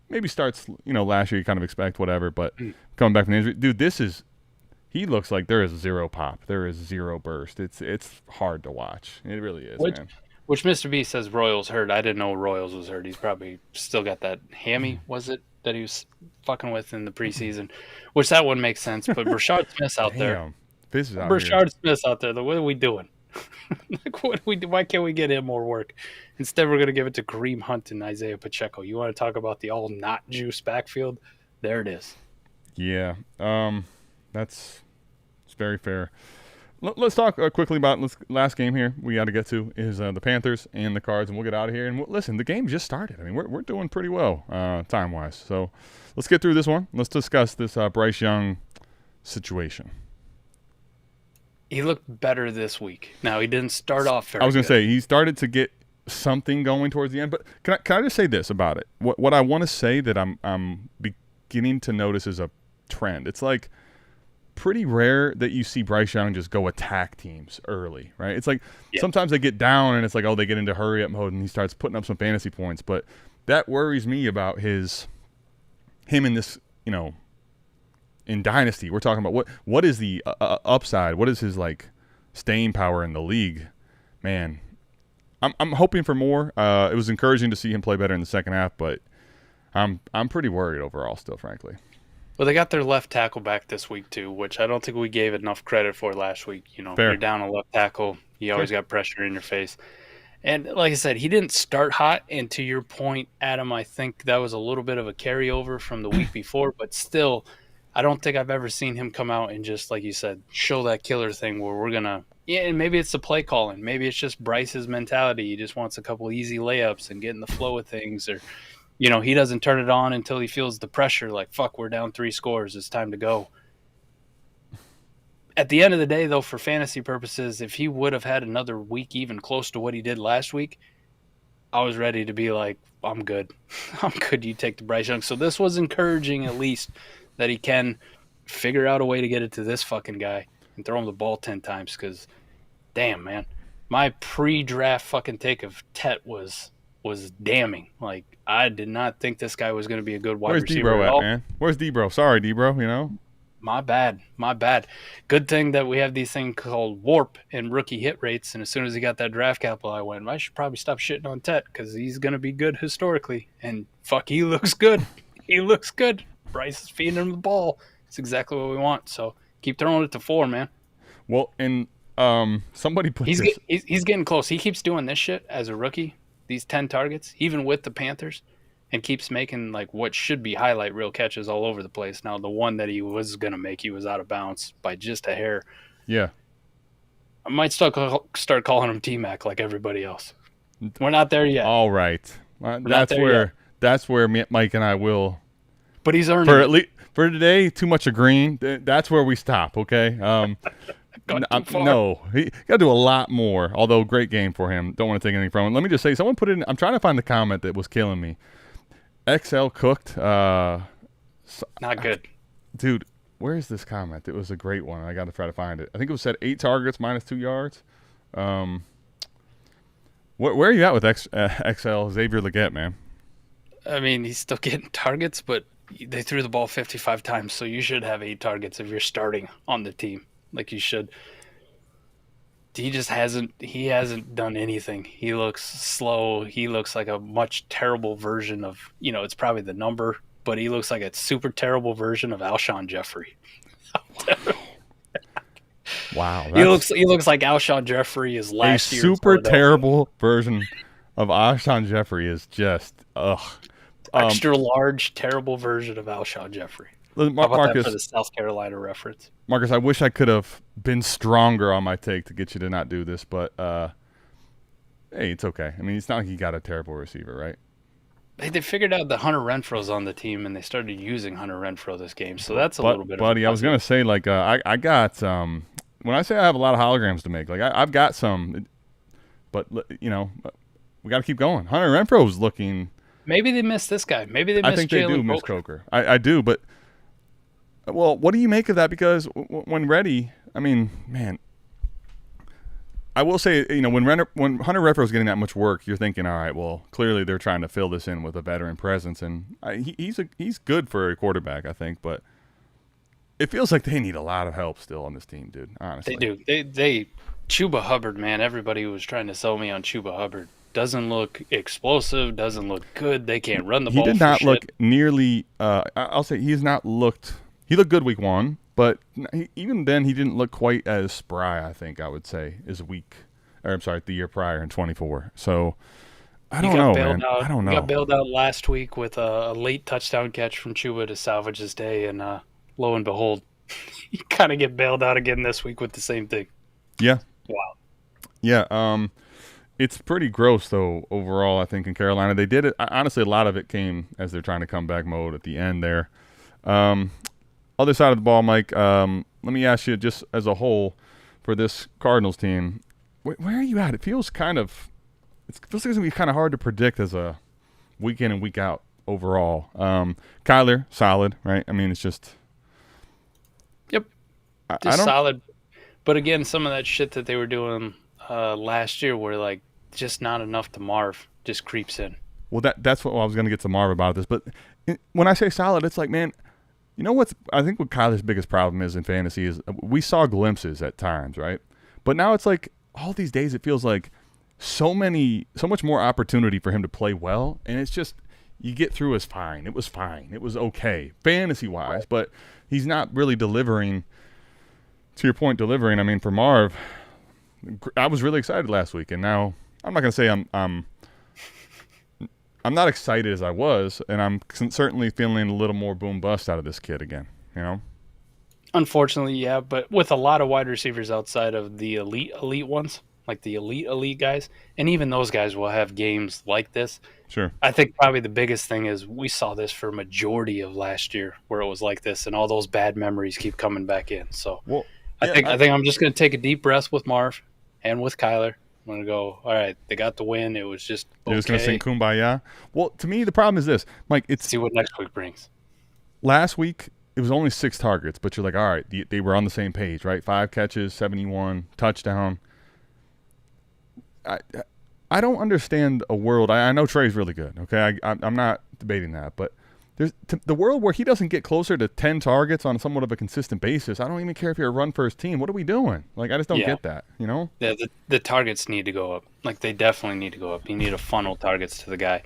[SPEAKER 3] maybe starts. Last year you kind of expect whatever, but coming back from the injury, dude, this is. He looks like there is zero pop. There is zero burst. It's hard to watch. It really is, man.
[SPEAKER 2] Which Mr. B says Royals hurt. I didn't know Royals was hurt. He's probably still got that hammy, was it? that he was fucking with in the preseason, which that wouldn't make sense. But Brashard Smith's out there.
[SPEAKER 3] This is out
[SPEAKER 2] Brashard Smith's out there. What are we doing? Like, what do we do? Why can't we get him more work? Instead, we're going to give it to Kareem Hunt and Isaiah Pacheco. You want to talk about the all not juice backfield? There it is.
[SPEAKER 3] Yeah, it's very fair. Let's talk quickly about last game here. We got to get to is the Panthers and the Cards, and we'll get out of here. And listen, the game just started. I mean, we're doing pretty well time wise. So let's get through this one. Let's discuss this Bryce Young situation.
[SPEAKER 2] He looked better this week. Now, he didn't start off very
[SPEAKER 3] I was going
[SPEAKER 2] to
[SPEAKER 3] say, he started to get something going towards the end. But can I just say this about it? What I want to say that I'm beginning to notice is a trend. It's like pretty rare that you see Bryce Young just go attack teams early, right? It's like sometimes they get down and it's like, oh, they get into hurry-up mode and he starts putting up some fantasy points. But that worries me about him in this, in Dynasty. We're talking about what is the upside? What is his like staying power in the league? Man, I'm hoping for more. It was encouraging to see him play better in the second half, but I'm pretty worried overall still, frankly.
[SPEAKER 2] Well, they got their left tackle back this week too, which I don't think we gave enough credit for last week. You're down a left tackle, you always got pressure in your face. And like I said, he didn't start hot. And to your point, Adam, I think that was a little bit of a carryover from the week before, but still, I don't think I've ever seen him come out and just, like you said, show that killer thing where we're going to – and maybe it's the play calling. Maybe it's just Bryce's mentality. He just wants a couple easy layups and get in the flow of things. Or, he doesn't turn it on until he feels the pressure, like, fuck, we're down 3 scores. It's time to go. At the end of the day, though, for fantasy purposes, if he would have had another week even close to what he did last week, I was ready to be like, I'm good. I'm good. You take the Bryce Young. So this was encouraging at least – that he can figure out a way to get it to this fucking guy and throw him the ball 10 times because, damn, man, my pre-draft fucking take of Tet was damning. Like, I did not think this guy was going to be a good wide receiver
[SPEAKER 3] Where's
[SPEAKER 2] at all.
[SPEAKER 3] man? Where's Debro? Sorry, Debro,
[SPEAKER 2] My bad. Good thing that we have these things called warp and rookie hit rates, and as soon as he got that draft capital, I went, I should probably stop shitting on Tet because he's going to be good historically. And, fuck, he looks good. He looks good. Bryce is feeding him the ball. It's exactly what we want. So keep throwing it to 4, man.
[SPEAKER 3] Well, and somebody put
[SPEAKER 2] he's getting close. He keeps doing this shit as a rookie, these 10 targets, even with the Panthers, and keeps making like what should be highlight reel catches all over the place. Now, the one that he was going to make, he was out of bounds by just a hair.
[SPEAKER 3] Yeah.
[SPEAKER 2] I might start calling him T-Mac like everybody else. We're not there yet.
[SPEAKER 3] All right. That's where Mike and I will –
[SPEAKER 2] but he's earning
[SPEAKER 3] for today, too much of green. That's where we stop, okay? No, he got to do a lot more, although great game for him. Don't want to take anything from him. Let me just say, someone put it in – I'm trying to find the comment that was killing me. XL cooked.
[SPEAKER 2] Not good.
[SPEAKER 3] Dude, where is this comment? It was a great one. I got to try to find it. I think it was said 8 targets minus 2 yards. Where are you at with XL Xavier Legette, man?
[SPEAKER 2] I mean, he's still getting targets, but they threw the ball 55 times, so you should have 8 targets if you're starting on the team, like you should. He just hasn't done anything. He looks slow. He looks like a much terrible version of, it's probably the number, but he looks like a super terrible version of Alshon Jeffrey.
[SPEAKER 3] Wow.
[SPEAKER 2] He looks like Alshon Jeffrey is last year.
[SPEAKER 3] A super terrible version of Alshon Jeffrey is just, ugh.
[SPEAKER 2] Extra large, terrible version of Alshon Jeffrey. How about
[SPEAKER 3] Marcus,
[SPEAKER 2] that for the South Carolina reference?
[SPEAKER 3] Marcus, I wish I could have been stronger on my take to get you to not do this, but hey, it's okay. I mean, it's not like you got a terrible receiver, right?
[SPEAKER 2] They figured out that Hunter Renfro's on the team, and they started using Hunter Renfro this game, so that's a little bit.
[SPEAKER 3] Buddy, I was gonna say like I got when I say I have a lot of holograms to make, like I've got some, but we got to keep going. Hunter Renfro's looking.
[SPEAKER 2] Maybe they missed this guy. Maybe they missed Jalen.
[SPEAKER 3] I think they do miss Coker. I do, but well, what do you make of that? Because when ready, I mean, man, I will say, when Hunter Renfro is getting that much work, you're thinking, all right, well, clearly they're trying to fill this in with a veteran presence, and he's good for a quarterback, I think, but it feels like they need a lot of help still on this team, dude. Honestly,
[SPEAKER 2] they do. They Chuba Hubbard, man. Everybody was trying to sell me on Chuba Hubbard. Doesn't look explosive. Doesn't look good. They can't run the
[SPEAKER 3] He
[SPEAKER 2] ball.
[SPEAKER 3] did
[SPEAKER 2] for
[SPEAKER 3] not
[SPEAKER 2] shit.
[SPEAKER 3] look nearly. I'll say he's not looked. He looked good week 1, but even then he didn't look quite as spry. I think I would say as the year prior in 24. So I don't know, man. I don't know.
[SPEAKER 2] He got bailed out last week with a late touchdown catch from Chuba to salvage his day, and lo and behold, you kind of get bailed out again this week with the same thing.
[SPEAKER 3] Yeah.
[SPEAKER 2] Wow.
[SPEAKER 3] Yeah. It's pretty gross, though, overall, I think, in Carolina. They did it. Honestly, a lot of it came as they're trying to come back mode at the end there. Other side of the ball, Mike, let me ask you just as a whole for this Cardinals team, where are you at? It feels like it's going to be kind of hard to predict as a week in and week out overall. Kyler, solid, right? I mean, it's just –
[SPEAKER 2] Yep. Just solid. But, again, some of that shit that they were doing last year where, like, just not enough to Marv just creeps in.
[SPEAKER 3] Well, that's what I was going to get to Marv about this. But when I say solid, it's like, man, you know I think what Kyler's biggest problem is in fantasy is we saw glimpses at times, right? But now it's like all these days it feels like so much more opportunity for him to play well. And it's just you get through as fine. It was fine. It was okay fantasy-wise. Right. But he's not really delivering, to your point, I mean, for Marv, I was really excited last week. And now I'm not going to say I'm not excited as I was, and I'm certainly feeling a little more boom bust out of this kid again, you know?
[SPEAKER 2] Unfortunately, yeah, but with a lot of wide receivers outside of the elite ones, like the elite guys, and even those guys will have games like this.
[SPEAKER 3] Sure.
[SPEAKER 2] I think probably the biggest thing is we saw this for a majority of last year where it was like this, and all those bad memories keep coming back in. So I think I'm just going to take a deep breath with Marv and with Kyler. I'm going to go, all right, they got the win. It was just okay.
[SPEAKER 3] You're just going to sing Kumbaya? Well, to me, the problem is this. Mike,
[SPEAKER 2] see what next week brings.
[SPEAKER 3] Last week, it was only 6 targets, but you're like, all right, they were on the same page, right? 5 catches, 71, touchdown. I don't understand a world. I know Trey's really good, okay? I'm not debating that, but there's the world where he doesn't get closer to 10 targets on somewhat of a consistent basis. I don't even care if you're a run-first team. What are we doing? Like, I just don't get that, you know?
[SPEAKER 2] Yeah, the targets need to go up. Like, they definitely need to go up. You need to funnel targets to the guy.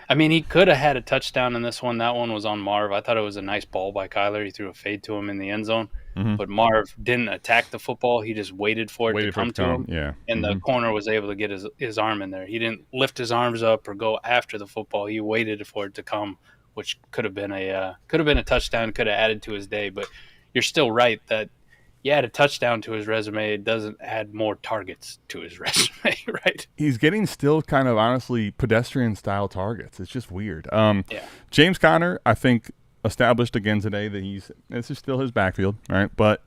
[SPEAKER 2] I mean, he could have had a touchdown in this one. That one was on Marv. I thought it was a nice ball by Kyler. He threw a fade to him in the end zone. Mm-hmm. But Marv didn't attack the football. He just waited for it to come to him.
[SPEAKER 3] Yeah.
[SPEAKER 2] And the corner was able to get his arm in there. He didn't lift his arms up or go after the football. He waited for it to come, which could have been a touchdown, could have added to his day. But you're still right that you add a touchdown to his resume, it doesn't add more targets to his resume, right?
[SPEAKER 3] He's getting still kind of, honestly, pedestrian-style targets. It's just weird.
[SPEAKER 2] Yeah.
[SPEAKER 3] James Conner, I think, established again today that this is still his backfield, right? But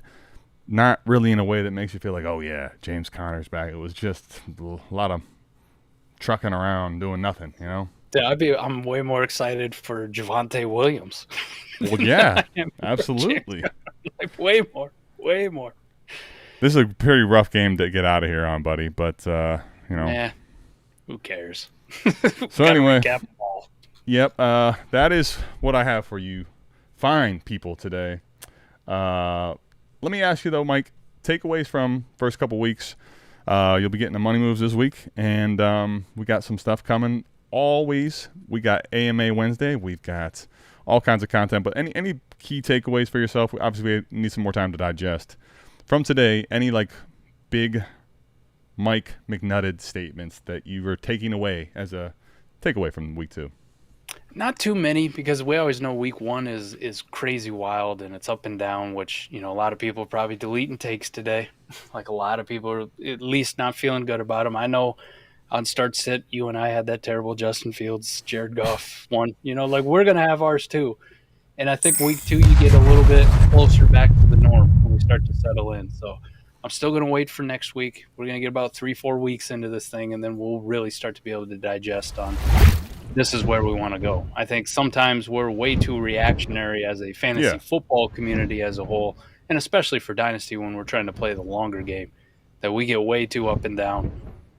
[SPEAKER 3] not really in a way that makes you feel like, oh, yeah, James Conner's back. It was just a lot of trucking around, doing nothing, you know?
[SPEAKER 2] I'm way more excited for Javonte Williams.
[SPEAKER 3] Well, yeah, absolutely.
[SPEAKER 2] Like, way more.
[SPEAKER 3] This is a pretty rough game to get out of here on, buddy. But you know,
[SPEAKER 2] who cares?
[SPEAKER 3] So anyway, yep. That is what I have for you, fine people today. Let me ask you though, Mike. Takeaways from first couple weeks. You'll be getting the money moves this week, and we got some stuff coming. Always, we got AMA Wednesday. We've got all kinds of content. But any key takeaways for yourself? Obviously, we need some more time to digest. From today, any like big Mike McNutted statements that you were taking away as a takeaway from week 2?
[SPEAKER 2] Not too many, because we always know week 1 is crazy wild and it's up and down, which, you know, a lot of people are probably deleting takes today. Like, a lot of people are at least not feeling good about them. I know on start sit, you and I had that terrible Justin Fields, Jared Goff one. You know, like, we're going to have ours too. And I think week 2, you get a little bit closer back to the norm when we start to settle in. So I'm still going to wait for next week. We're going to get about 3-4 weeks into this thing, and then we'll really start to be able to digest on this is where we want to go. I think sometimes we're way too reactionary as a fantasy football community as a whole, and especially for Dynasty when we're trying to play the longer game, that we get way too up and down.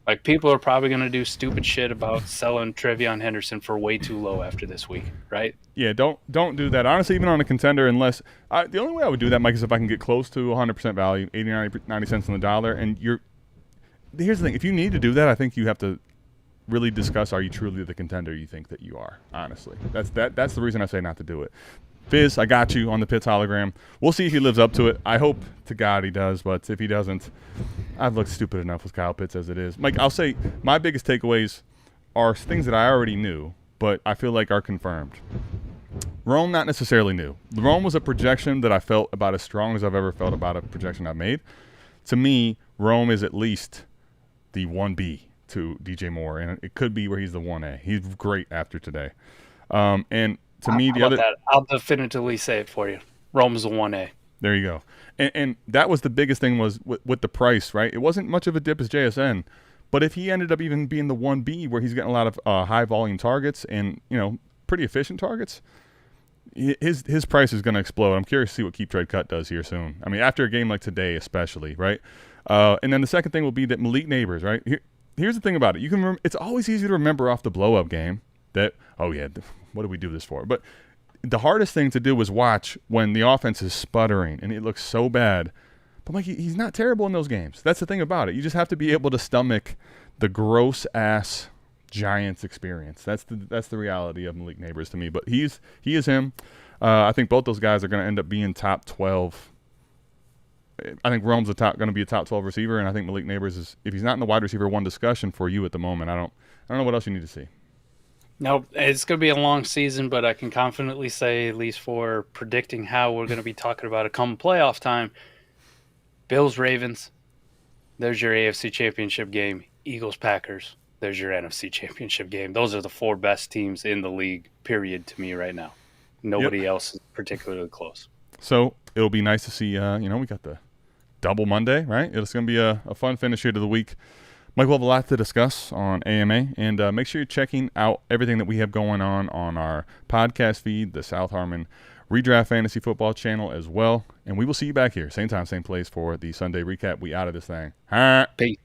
[SPEAKER 2] Like, people are probably going to do stupid shit about selling TreVeyon Henderson for way too low after this week, right?
[SPEAKER 3] Yeah, don't do that. Honestly, even on a contender, unless the only way I would do that, Mike, is if I can get close to 100% value, 80, 90 cents on the dollar. And here's the thing: if you need to do that, I think you have to really discuss are you truly the contender you think that you are, honestly. That's the reason I say not to do it. Fizz, I got you on the Pitts hologram. We'll see if he lives up to it. I hope to God he does, but if he doesn't, I've looked stupid enough with Kyle Pitts as it is. Mike, I'll say my biggest takeaways are things that I already knew, but I feel like are confirmed. Rome, not necessarily new. Rome was a projection that I felt about as strong as I've ever felt about a projection I've made. To me, Rome is at least the 1B to DJ Moore, and it could be where he's the 1A. He's great after today. And to me, the other –
[SPEAKER 2] I'll definitively say it for you. Rome's a 1A.
[SPEAKER 3] There you go. And that was the biggest thing was with the price, right? It wasn't much of a dip as JSN, but if he ended up even being the 1B where he's getting a lot of high-volume targets and, pretty efficient targets, his price is going to explode. I'm curious to see what Keep Trade Cut does here soon. I mean, after a game like today especially, right? And then the second thing will be that Malik Nabers, right? Here's the thing about it. It's always easy to remember off the blow-up game that, oh, yeah, what do we do this for? But the hardest thing to do is watch when the offense is sputtering and it looks so bad. But, Mike, he's not terrible in those games. That's the thing about it. You just have to be able to stomach the gross-ass Giants experience. That's the reality of Malik Nabers to me. But he is him. I think both those guys are going to end up being top 12. I think Rome's going to be a top 12 receiver, and I think Malik Nabers is, if he's not in the wide receiver 1 discussion for you at the moment, I don't know what else you need to see.
[SPEAKER 2] No, it's going to be a long season, but I can confidently say, at least for predicting how we're going to be talking about it come playoff time, Bills-Ravens, there's your AFC Championship game. Eagles-Packers, there's your NFC Championship game. Those are the 4 best teams in the league, period, to me right now. Nobody else is particularly close. So
[SPEAKER 3] it'll be nice to see, we got the double Monday, right? It's going to be a fun finish here to the week. Mike, we'll have a lot to discuss on AMA, and make sure you're checking out everything that we have going on our podcast feed, the South Harmon Redraft Fantasy Football channel as well. And we will see you back here, same time, same place for the Sunday recap. We out of this thing.
[SPEAKER 2] Peace.